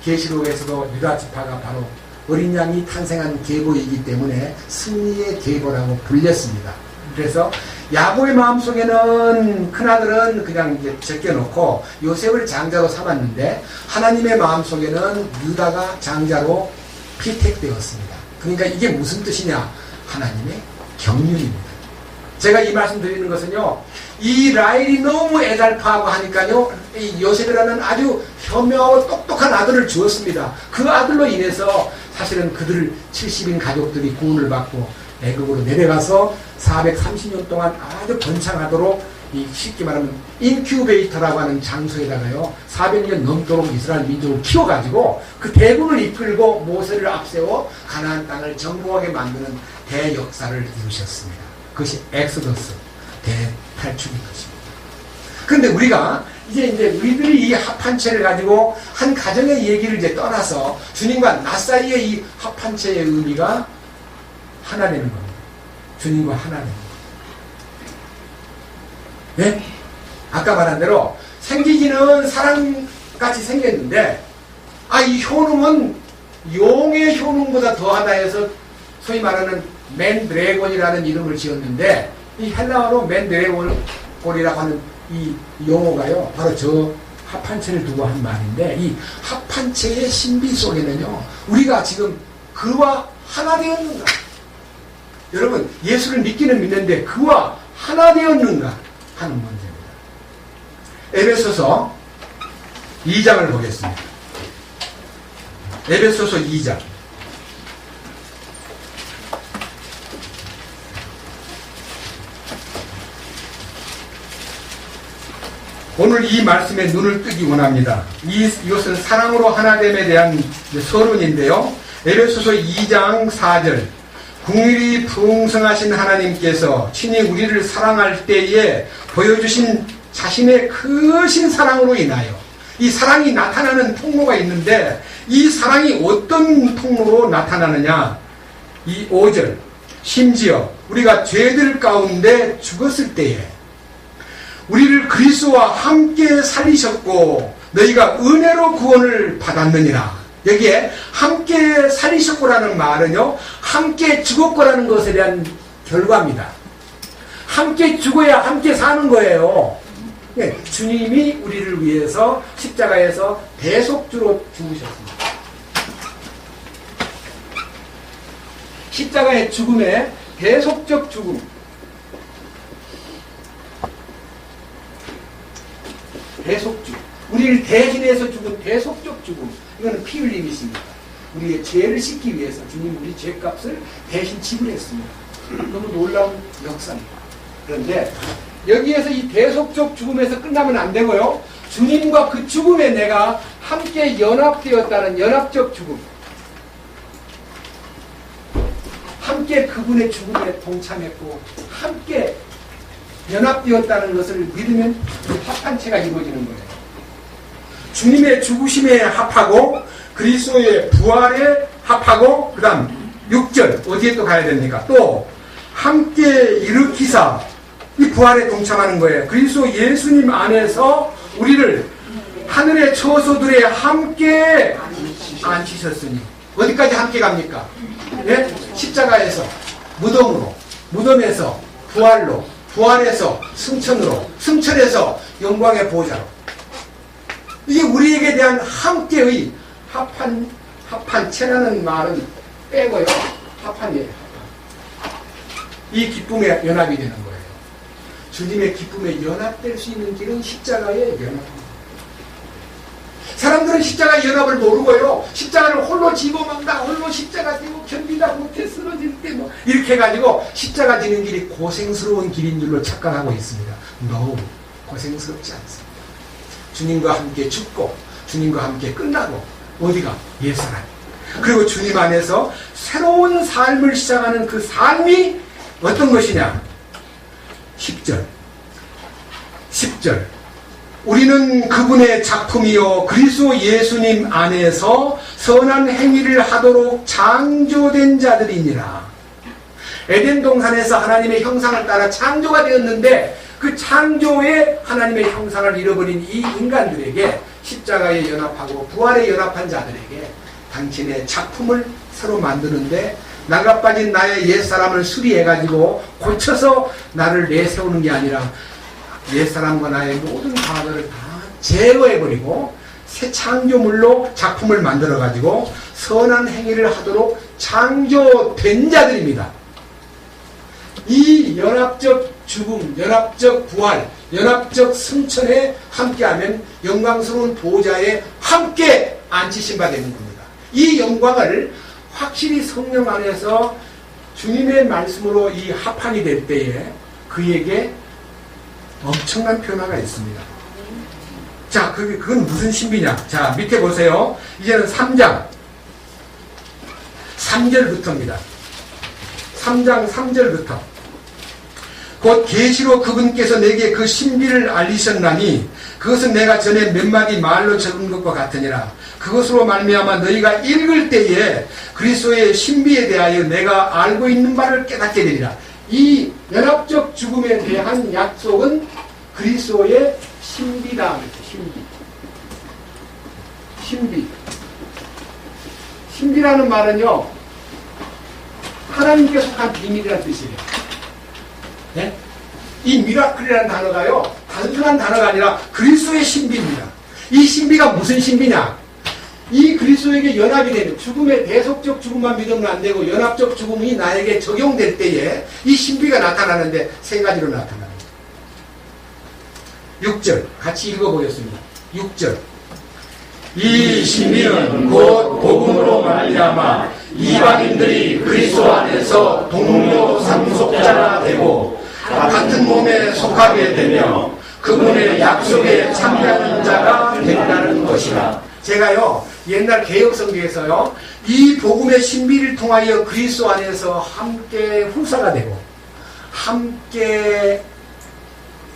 계시록에서도 유다 지파가 바로 어린 양이 탄생한 계보이기 때문에 승리의 계보라고 불렸습니다. 그래서 야곱의 마음속에는 큰아들은 그냥 이제 제껴놓고 요셉을 장자로 삼았는데 하나님의 마음속에는 유다가 장자로 피택되었습니다. 그러니까 이게 무슨 뜻이냐? 하나님의 경륜입니다. 제가 이 말씀 드리는 것은요, 이 라헬이 너무 애달파하고 하니까요, 이 요셉이라는 아주 현명하고 똑똑한 아들을 주었습니다. 그 아들로 인해서 사실은 그들 70인 가족들이 구원을 받고 애굽으로 내려가서 430년 동안 아주 번창하도록, 쉽게 말하면 인큐베이터라고 하는 장소에다가요 400년 넘도록 이스라엘 민족을 키워가지고 그 대군을 이끌고 모세를 앞세워 가나안 땅을 정복하게 만드는 대역사를 이루셨습니다. 그것이 엑소더스, 대탈출인 것입니다. 그런데 우리가 이제 우리들이 이 합한체를 가지고 한 가정의 얘기를 이제 떠나서 주님과 나 사이의 이 합한체의 의미가 하나 되는 겁니다. 주님과 하나 되는 겁니다. 네? 아까 말한 대로 생기기는 사람같이 생겼는데, 이 효능은 용의 효능보다 더하다 해서 소위 말하는 맨드래곤이라는 이름을 지었는데, 이 헬라어로 맨드래곤이라고 하는 이 용어가요, 바로 저 합한체를 두고 한 말인데, 이 합한체의 신비 속에는요, 우리가 지금 그와 하나 되었는가? 여러분, 예수를 믿기는 믿는데 그와 하나 되었는가 하는 문제입니다. 에베소서 2장을 보겠습니다. 에베소서 2장. 오늘 이 말씀에 눈을 뜨기 원합니다. 이것은 사랑으로 하나됨에 대한 서론인데요. 에베소서 2장 4절. 궁일이 풍성하신 하나님께서 친히 우리를 사랑할 때에 보여주신 자신의 크신 사랑으로 인하여, 이 사랑이 나타나는 통로가 있는데 이 사랑이 어떤 통로로 나타나느냐? 이 5절. 심지어 우리가 죄들 가운데 죽었을 때에 우리를 그리스도와 함께 살리셨고 너희가 은혜로 구원을 받았느니라. 여기에 함께 살리셨고라는 말은요, 함께 죽었고라는 것에 대한 결과입니다. 함께 죽어야 함께 사는 거예요. 네, 주님이 우리를 위해서 십자가에서 대속주로 죽으셨습니다. 십자가의 죽음에 대속적 죽음. 대속주. 우리를 대신해서 죽은 대속적 죽음. 이거는 피 흘림이십니다. 우리의 죄를 씻기 위해서 주님 우리 죄값을 대신 지불했습니다. 너무 놀라운 역사입니다. 그런데 여기에서 이 대속적 죽음에서 끝나면 안 되고요. 주님과 그 죽음에 내가 함께 연합되었다는 연합적 죽음. 함께 그분의 죽음에 동참했고 함께 연합되었다는 것을 믿으면 합한체가 이루어지는 거예요. 주님의 죽으심에 합하고 그리스도의 부활에 합하고, 그 다음 6절 어디에 또 가야 됩니까? 또 함께 일으키사 이 부활에 동참하는 거예요. 그리스도 예수님 안에서 우리를 하늘의 처소들에 함께 앉히셨으니 어디까지 함께 갑니까? 네? 십자가에서 무덤으로, 무덤에서 부활로, 부활에서 승천으로, 승천에서 영광의 보좌로. 이게 우리에게 대한 함께의 합한체라는 말은 빼고요. 합한이에요. 이 기쁨에 연합이 되는 거예요. 주님의 기쁨에 연합될 수 있는 길은 십자가의 연합입니다. 사람들은 십자가의 연합을 모르고요. 십자가를 홀로 지고 막다 홀로 십자가 지고 견디다 못해 쓰러질 때 뭐 이렇게 해가지고 십자가 지는 길이 고생스러운 길인 줄로 착각하고 있습니다. No, 고생스럽지 않습니다. 주님과 함께 죽고 주님과 함께 끝나고 어디가? 옛사람. 그리고 주님 안에서 새로운 삶을 시작하는 그 삶이 어떤 것이냐? 10절. 우리는 그분의 작품이요 그리스도 예수님 안에서 선한 행위를 하도록 창조된 자들이니라. 에덴 동산에서 하나님의 형상을 따라 창조가 되었는데 그 창조의 하나님의 형상을 잃어버린 이 인간들에게 십자가에 연합하고 부활에 연합한 자들에게 당신의 작품을 새로 만드는데 나가빠진 나의 옛사람을 수리해가지고 고쳐서 나를 내세우는 게 아니라 옛사람과 나의 모든 과거를 다 제거해버리고 새 창조물로 작품을 만들어가지고 선한 행위를 하도록 창조된 자들입니다. 이 연합적 죽음, 연합적 부활, 연합적 승천에 함께하면 영광스러운 보좌에 함께 앉히신 바 되는 겁니다. 이 영광을 확실히 성령 안에서 주님의 말씀으로 이 합판이 될 때에 그에게 엄청난 변화가 있습니다. 자, 그건 무슨 신비냐? 자, 밑에 보세요. 이제는 3장 3절부터입니다. 3장 3절부터. 곧 계시로 그분께서 내게 그 신비를 알리셨나니 그것은 내가 전에 몇 마디 말로 적은 것과 같으니라. 그것으로 말미암아 너희가 읽을 때에 그리스도의 신비에 대하여 내가 알고 있는 바를 깨닫게 되리라. 이 연합적 죽음에 대한 약속은 그리스도의 신비다. 신비라는 말은요, 하나님께 속한 비밀이라는 뜻이에요. 네? 이 미라클이라는 단어가요, 단순한 단어가 아니라 그리스도의 신비입니다. 이 신비가 무슨 신비냐? 이 그리스도에게 연합이 되는, 죽음의 대속적 죽음만 믿으면 안 되고 연합적 죽음이 나에게 적용될 때에 이 신비가 나타나는데 세 가지로 나타납니다. 6절 같이 읽어보겠습니다. 6절. 이 신비는 곧 복음으로 말미암아 이방인들이 그리스도 안에서 동료 상속자가 되고 같은 몸에 속하게 되며 그분의 약속에 참여하는 자가 된다는 것이라. 제가요, 옛날 개혁성경에서요, 이 복음의 신비를 통하여 그리스도 안에서 함께 후사가 되고, 함께,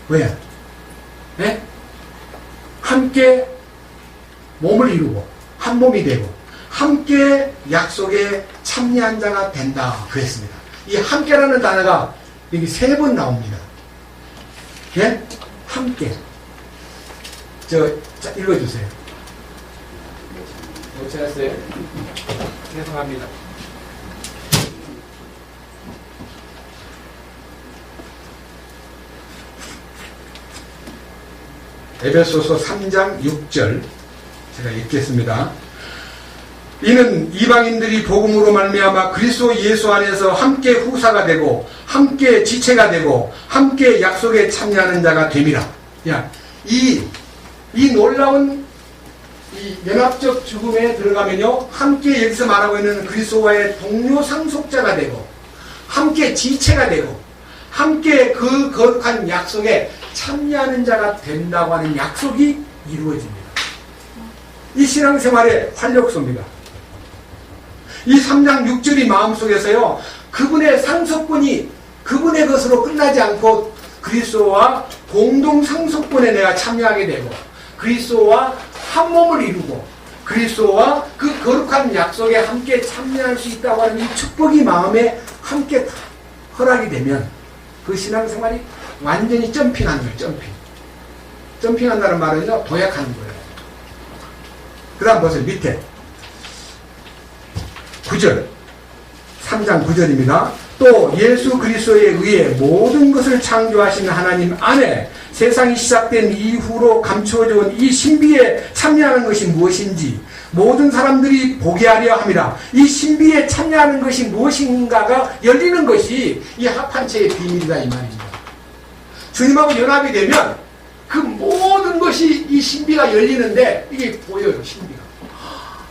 왜? 네? 함께 몸을 이루고, 한 몸이 되고, 함께 약속에 참여한 자가 된다. 그랬습니다. 이 함께라는 단어가 여기 3번 나옵니다. 예? 함께. 자, 읽어주세요. 못 찾았어요? 죄송합니다. 에베소서 3장 6절 제가 읽겠습니다. 이는 이방인들이 복음으로 말미암아 그리스도 예수 안에서 함께 후사가 되고 함께 지체가 되고 함께 약속에 참여하는 자가 됨이라. 야, 이 놀라운 이 연합적 죽음에 들어가면요, 함께 여기서 말하고 있는 그리스도와의 동료 상속자가 되고 함께 지체가 되고 함께 그 거룩한 약속에 참여하는 자가 된다고 하는 약속이 이루어집니다. 이 신앙생활의 활력소입니다. 이 3장 6절이 마음속에서요, 그분의 상속권이 그분의 것으로 끝나지 않고 그리스도와 공동 상속권에 내가 참여하게 되고 그리스도와 한 몸을 이루고 그리스도와 그 거룩한 약속에 함께 참여할 수 있다고 하는 이 축복이 마음에 함께 허락이 되면 그 신앙생활이 완전히 점핑하는 거예요. 점핑한다는 말은요, 도약하는 거예요. 그 다음 보세요. 밑에 9절, 3장 9절입니다. 또 예수 그리스도에 의해 모든 것을 창조하신 하나님 안에 세상이 시작된 이후로 감추어져 온 이 신비에 참여하는 것이 무엇인지 모든 사람들이 보게 하려 함이라. 이 신비에 참여하는 것이 무엇인가가 열리는 것이 이 합한체의 비밀이다 이 말입니다. 주님하고 연합이 되면 그 모든 것이 이 신비가 열리는데 이게 보여요, 신비가.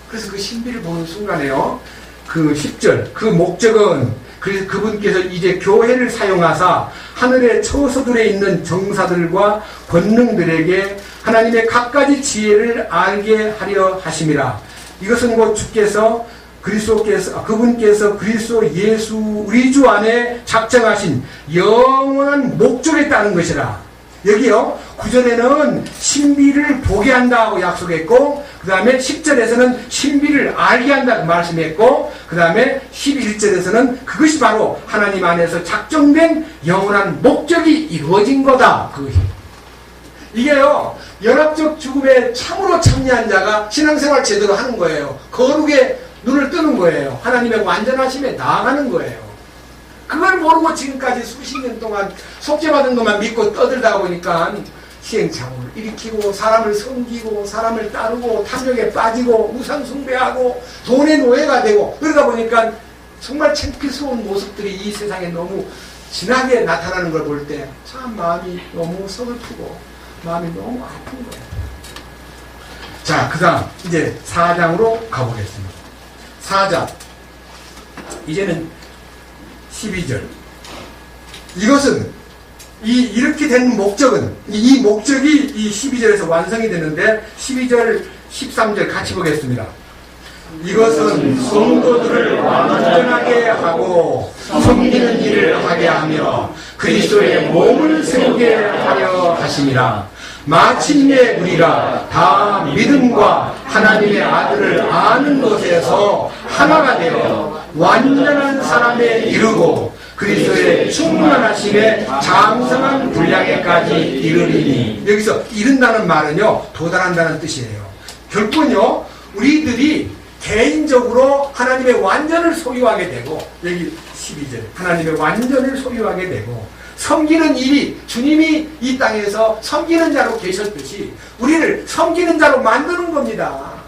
그래서 그 신비를 보는 순간에요, 그 10절, 그 목적은 그분께서 이제 교회를 사용하사 하늘의 처소들에 있는 정사들과 권능들에게 하나님의 갖가지 지혜를 알게 하려 하심이라. 이것은 곧 주께서 그분께서 그리스도 예수 우리 주 안에 작정하신 영원한 목적에 따른 것이라. 여기요 9절에는 신비를 보게 한다고 약속했고, 그 다음에 10절에서는 신비를 알게 한다고 말씀했고, 그 다음에 11절에서는 그것이 바로 하나님 안에서 작정된 영원한 목적이 이루어진 거다. 이게요 연합적 죽음에 참으로 참여한 자가 신앙생활 제대로 하는 거예요. 거룩에 눈을 뜨는 거예요. 하나님의 완전하심에 나아가는 거예요. 그걸 모르고 지금까지 수십 년 동안 속죄받은 것만 믿고 떠들다 보니까 시행착오를 일으키고 사람을 섬기고 사람을 따르고 탐욕에 빠지고 우상 숭배하고 돈의 노예가 되고, 그러다 보니까 정말 창피스러운 모습들이 이 세상에 너무 진하게 나타나는 걸 볼 때 참 마음이 너무 서글프고 마음이 너무 아픈 거예요. 자, 그 다음 이제 4장으로 가보겠습니다. 4장 이제는 12절. 이것은 이렇게 된 목적은, 이 목적이 이 12절에서 완성이 되는데 12절 13절 같이 보겠습니다. 이것은 성도들을 완전하게 하고 섬기는 일을 하게 하며 그리스도의 몸을 세우게 하려 하심이라. 마침내 우리가 다 믿음과 하나님의 아들을 아는 것에서 하나가 되어 완전한 사람에 이르고 그리스도의 충만하심에 장성한 분량에까지 이르리니. 여기서 이른다는 말은요 도달한다는 뜻이에요. 결국은요 우리들이 개인적으로 하나님의 완전을 소유하게 되고, 여기 12절 하나님의 완전을 소유하게 되고, 섬기는 일이 주님이 이 땅에서 섬기는 자로 계셨듯이 우리를 섬기는 자로 만드는 겁니다.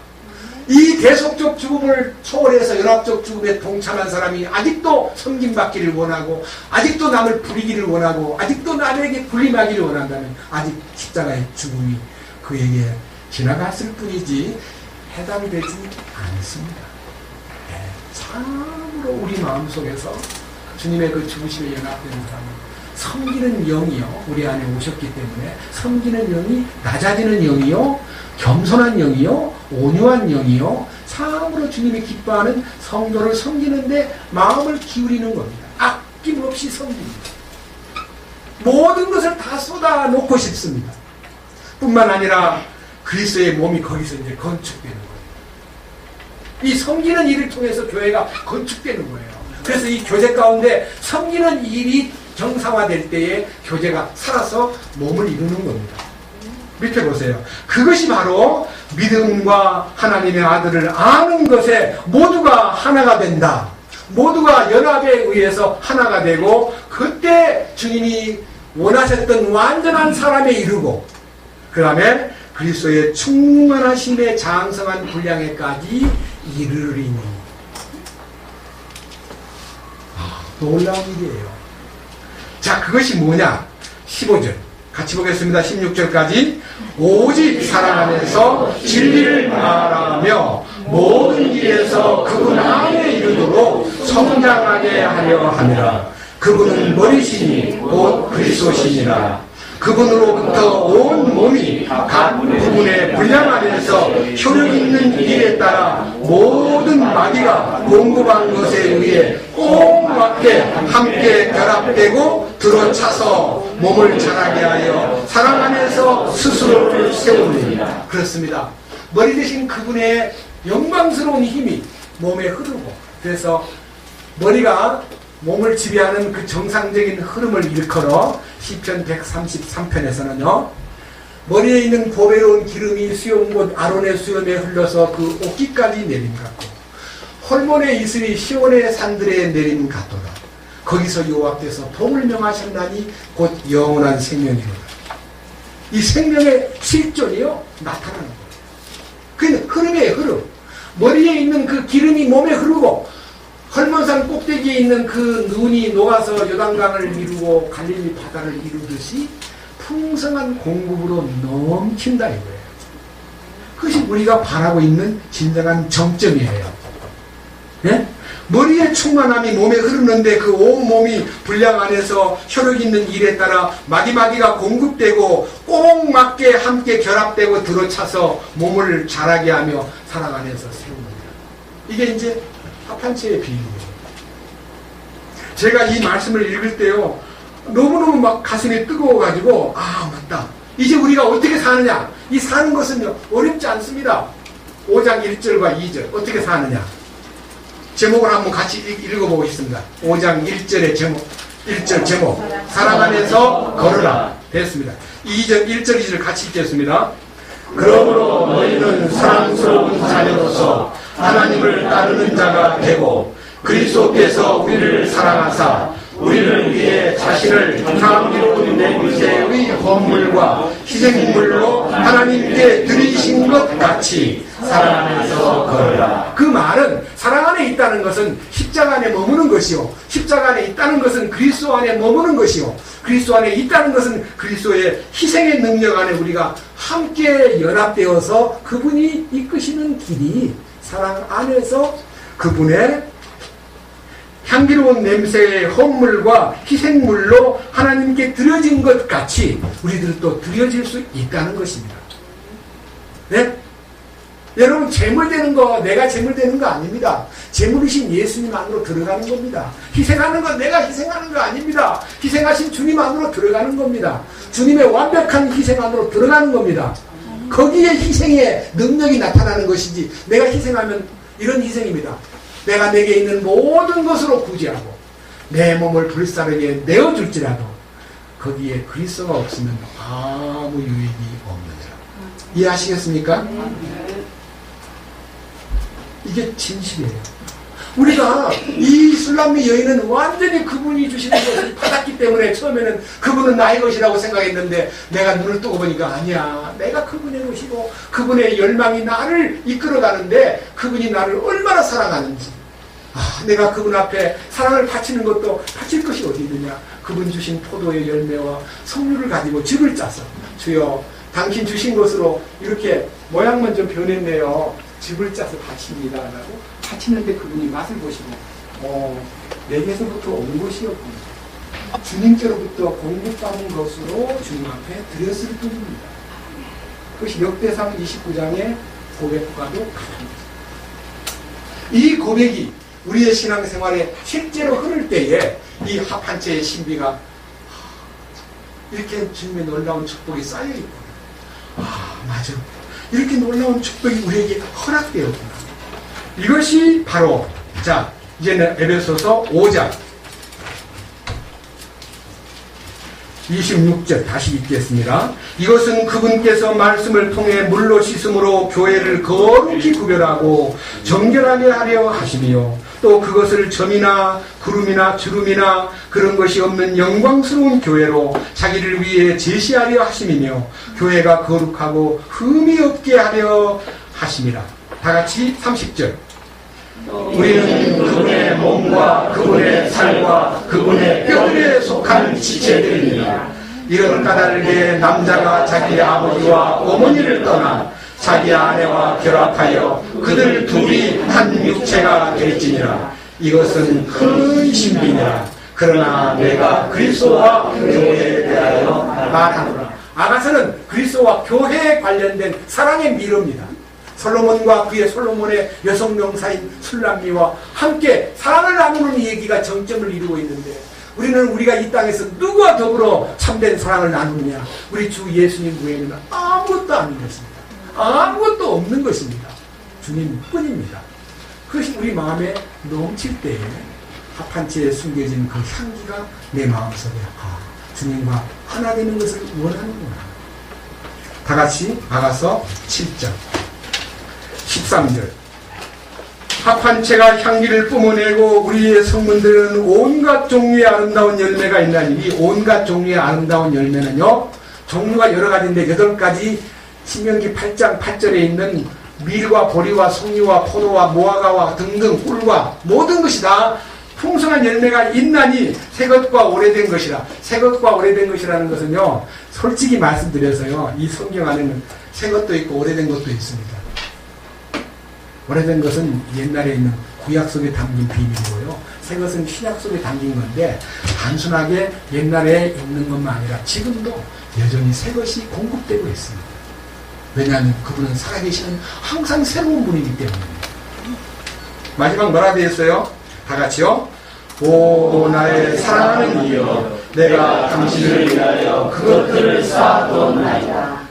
이 대속적 죽음을 초월해서 연합적 죽음에 동참한 사람이 아직도 섬김받기를 원하고 아직도 남을 부리기를 원하고 아직도 남에게 불림하기를 원한다면 아직 십자가의 죽음이 그에게 지나갔을 뿐이지 해당이 되지 않습니다. 네, 참으로 우리 마음속에서 주님의 그 죽으심에 연합되는 사람은 섬기는 영이요 우리 안에 오셨기 때문에 섬기는 영이 낮아지는 영이요 겸손한 영이요 온유한 영이요 참으로 주님이 기뻐하는 성도를 섬기는데 마음을 기울이는 겁니다. 아낌없이 섬깁니다. 모든 것을 다 쏟아놓고 싶습니다. 뿐만 아니라 그리스도의 몸이 거기서 이제 건축되는 거예요. 이 섬기는 일을 통해서 교회가 건축되는 거예요. 그래서 이 교제 가운데 섬기는 일이 정상화될 때에 교제가 살아서 몸을 이루는 겁니다. 밑에 보세요. 그것이 바로 믿음과 하나님의 아들을 아는 것에 모두가 하나가 된다. 모두가 연합에 의해서 하나가 되고 그때 주님이 원하셨던 완전한 사람에 이르고 그 다음에 그리스도의 충만하심에 장성한 분량에까지 이르리니. 놀라운 일이에요. 자, 그것이 뭐냐? 15절 같이 보겠습니다. 16절까지. 오직 사랑 안에서 진리를 말하며 모든 길에서 그분 안에 이르도록 성장하게 하려 함이라. 그분은 머리시니 곧 그리스도시니라. 그분으로부터 온 몸이 각 부분의 분량 안에서 효력 있는 일에 따라 모든 마디가 공급한 것에 의해 꼭 맞게 함께 결합되고 들어차서 몸을 자라게 하여 사랑 안에서 스스로를 세우느니라. 그렇습니다. 머리 대신 그분의 영광스러운 힘이 몸에 흐르고, 그래서 머리가 몸을 지배하는 그 정상적인 흐름을 일컬어 시편 133편에서는요 머리에 있는 보배로운 기름이 수염 곧 아론의 수염에 흘러서 그 옷깃까지 내림 같고 헐몬에 있으니 시온의 산들에 내림 같도다. 거기서 여호와께서 복을 명하셨나니 곧 영원한 생명이로다. 이 생명의 실존이요 나타나는 거예요. 그게 흐름이에요. 흐름. 머리에 있는 그 기름이 몸에 흐르고 헐몬산 꼭대기에 있는 그 눈이 녹아서 요단강을 이루고 갈릴리 바다를 이루듯이 풍성한 공급으로 넘친다 이거예요. 그것이 우리가 바라고 있는 진정한 정점이에요. 예? 머리의 충만함이 몸에 흐르는데 그 온 몸이 분량 안에서 혈육 있는 일에 따라 마디마디가 공급되고 꼭 맞게 함께 결합되고 들어차서 몸을 자라게 하며 사랑 안에서 세웁니다. 이게 이제 합한체의 비유예요. 제가 이 말씀을 읽을 때요 너무너무 막 가슴이 뜨거워가지고 아 맞다. 이제 우리가 어떻게 사느냐. 이 사는 것은요 어렵지 않습니다. 5장 1절과 2절 어떻게 사느냐. 제목을 한번 같이 읽어보겠습니다. 5장 1절의 제목 1절 제목 사랑 안에서 걸으라. 됐습니다. 2절 1절 2절 같이 읽겠습니다. 그러므로 너희는 사랑스러운 자녀로서 하나님을 따르는 자가 되고 그리스도께서 우리를 사랑하사 우리를 위해 자신을 향기로운 냄새의 헌물과 희생물로 하나님께 드리신 것 같이 사랑 안에서 걸으라. 그 말은 사랑 안에 있다는 것은 십자가 안에 머무는 것이요 십자가 안에 있다는 것은 그리스도 안에 머무는 것이요 그리스도 안에 있다는 것은 그리스도의 희생의 능력 안에 우리가 함께 연합되어서 그분이 이끄시는 길이 사랑 안에서 그분의 향기로운 냄새의 헌물과 희생물로 하나님께 드려진 것 같이 우리들도 드려질 수 있다는 것입니다. 네? 여러분 제물되는 거 내가 제물되는 거 아닙니다. 제물이신 예수님 안으로 들어가는 겁니다. 희생하는 건 내가 희생하는 거 아닙니다. 희생하신 주님 안으로 들어가는 겁니다. 주님의 완벽한 희생 안으로 들어가는 겁니다. 거기에 희생의 능력이 나타나는 것이지 내가 희생하면 이런 희생입니다. 내가 내게 있는 모든 것으로 구제하고 내 몸을 불사르게 내어줄지라도 거기에 그리스도가 없으면 아무 유익이 없느니라. 이해하시겠습니까? 이게 진실이에요. 우리가 이 술람미 여인은 완전히 그분이 주시는 것을 받았기 때문에 처음에는 그분은 나의 것이라고 생각했는데 내가 눈을 뜨고 보니까 아니야. 내가 그분의 것이고 그분의 열망이 나를 이끌어가는데 그분이 나를 얼마나 사랑하는지 내가 그분 앞에 사랑을 바치는 것도 바칠 것이 어디 있느냐. 그분 주신 포도의 열매와 석류를 가지고 즙을 짜서 주여 당신 주신 것으로 이렇게 모양만 좀 변했네요. 즙을 짜서 바칩니다 라고 바치는데 그분이 맛을 보시고 내게서부터 온 것이었군요. 주님께로부터 공급받은 것으로 주님 앞에 드렸을 뿐입니다. 그것이 역대상 29장의 고백과도 같습니다. 이 고백이 우리의 신앙생활에 실제로 흐를 때에 이 합한체의 신비가 이렇게 주님의 놀라운 축복이 쌓여있구나. 맞아. 이렇게 놀라운 축복이 우리에게 허락되었구나. 이것이 바로 자 이제는 에베소서 5장 26절 다시 읽겠습니다. 이것은 그분께서 말씀을 통해 물로 씻음으로 교회를 거룩히 구별하고 정결하게 하려 하심이요 또 그것을 점이나 구름이나 주름이나 그런 것이 없는 영광스러운 교회로 자기를 위해 제시하려 하심이며 교회가 거룩하고 흠이 없게 하려 하심이라. 다같이 30절 우리는 그분의 몸과 그분의 살과 그분의 뼈들에 속한 지체들이니라. 이런 까닭에 남자가 자기 아버지와 어머니를 떠나 자기 아내와 결합하여 그들 둘이 한 육체가 될지니라. 이것은 큰 신비니라. 그러나 내가 그리스도와 교회에 대하여 말하노라. 아가서는 그리스도와 교회에 관련된 사랑의 미로입니다. 솔로몬과 그의 솔로몬의 여성 명사인 술람미와 함께 사랑을 나누는 얘기가 정점을 이루고 있는데 우리는 우리가 이 땅에서 누구와 더불어 참된 사랑을 나누느냐. 우리 주 예수님 외에는 아무것도 아닌 것입니다. 아무것도 없는 것입니다. 주님뿐입니다. 그것이 우리 마음에 넘칠 때에 합한체에 숨겨진 그 향기가 내 마음속에 주님과 하나 되는 것을 원하는구나. 다같이 아가서 7장 13절 합한채가 향기를 뿜어내고 우리의 성문들은 온갖 종류의 아름다운 열매가 있나니, 이 온갖 종류의 아름다운 열매는요, 종류가 여러 가지인데 8가지 신명기 8장 8절에 있는 밀과 보리와 석류와 포도와 무화과와 등등 꿀과 모든 것이 다 풍성한 열매가 있나니 새것과 오래된 것이라. 새것과 오래된 것이라는 것은요, 솔직히 말씀드려서요, 이 성경 안에는 새것도 있고 오래된 것도 있습니다. 오래된 것은 옛날에 있는 구약 속에 담긴 비밀이고요, 새것은 신약 속에 담긴 건데, 단순하게 옛날에 있는 것만 아니라 지금도 여전히 새것이 공급되고 있습니다. 왜냐하면 그분은 살아계시는 항상 새로운 분이기 때문입니다. 마지막 뭐라 되어 있어요? 다 같이요. 오 나의 사랑하는 이여, 내가 당신을 위하여 그것들을 쌓아두었나이다.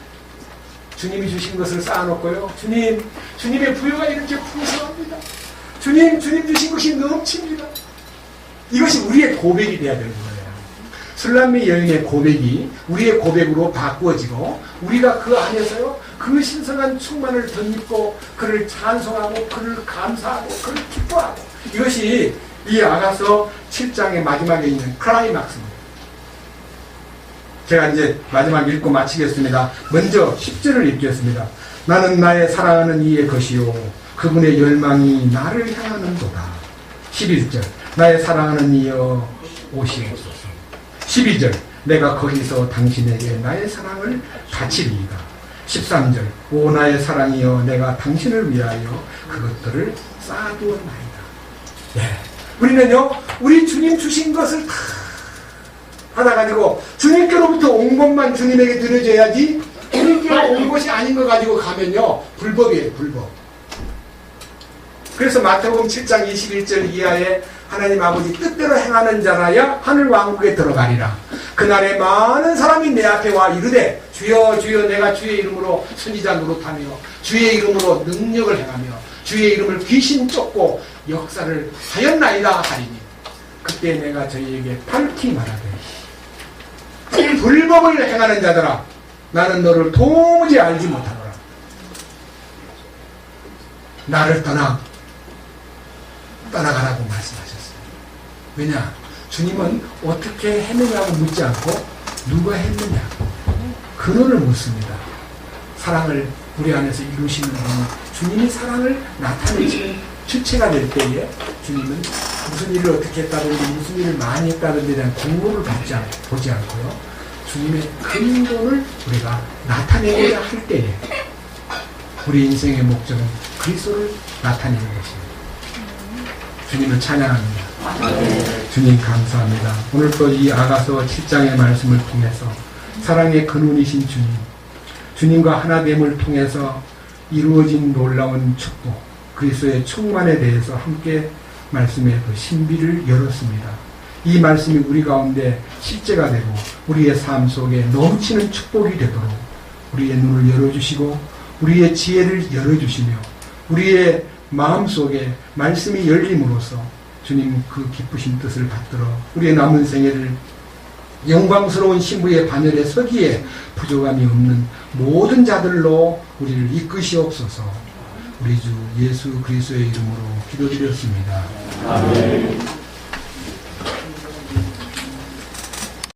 주님이 주신 것을 쌓아놓고요, 주님의 부여가 이렇게 풍성합니다. 주님 주신 것이 넘칩니다. 이것이 우리의 고백이 돼야 되는 거예요. 술람미 여인의 고백이 우리의 고백으로 바꾸어지고, 우리가 그 안에서요, 그 신성한 충만을 덧입고 그를 찬송하고 그를 감사하고 그를 기뻐하고, 이것이 이 아가서 7장의 마지막에 있는 클라이막스입니다. 제가 이제 마지막 읽고 마치겠습니다. 먼저 10절을 읽겠습니다. 나는 나의 사랑하는 이의 것이요 그분의 열망이 나를 향하는도다. 11절 나의 사랑하는 이여 오시옵소서. 12절 내가 거기서 당신에게 나의 사랑을 바치리이다. 13절 오 나의 사랑이여 내가 당신을 위하여 그것들을 쌓아두었나이다. 예. 우리는요, 우리 주님 주신 것을 다 받아가지고 주님께로부터 온 것만 주님에게 드려줘야지, 우리께로 온 것이 아닌 거 가지고 가면요, 불법이에요, 불법. 그래서 마태복음 7장 21절 이하에 하나님 아버지 뜻대로 행하는 자라야 하늘 왕국에 들어가리라. 그날에 많은 사람이 내 앞에 와 이르되 주여 주여 내가 주의 이름으로 선지자 노릇하며 주의 이름으로 능력을 행하며 주의 이름을 귀신 쫓고 역사를 하였나이다 하리니, 그때 내가 저희에게 밝히 말하되 불법을 행하는 자들아 나는 너를 도무지 알지 못하노라. 나를 떠나가라고 말씀하셨어요. 왜냐? 주님은 어떻게 했느냐고 묻지 않고 누가 했느냐 근원을 묻습니다. 사랑을 우리 안에서 이루시는 분은 주님이 사랑을 나타내시는 주체가 될 때에 주님은 무슨 일을 어떻게 했다든지 무슨 일을 많이 했다든지 대한 공로를 보지 않고요, 주님의 근본을 우리가 나타내고자 할 때에 우리 인생의 목적은 그리스도를 나타내는 것입니다. 주님을 찬양합니다. 주님 감사합니다. 오늘 또 이 아가서 7장의 말씀을 통해서 사랑의 근원이신 주님과 하나됨을 통해서 이루어진 놀라운 축복, 그리스도의 충만에 대해서 함께 말씀의 그 신비를 열었습니다. 이 말씀이 우리 가운데 실제가 되고 우리의 삶 속에 넘치는 축복이 되도록 우리의 눈을 열어주시고 우리의 지혜를 열어주시며 우리의 마음속에 말씀이 열림으로써 주님 그 기쁘신 뜻을 받들어 우리의 남은 생애를 영광스러운 신부의 반열에 서기에 부족함이 없는 모든 자들로 우리를 이끄시옵소서. 우리 주 예수 그리스도의 이름으로 기도드렸습니다. 아멘.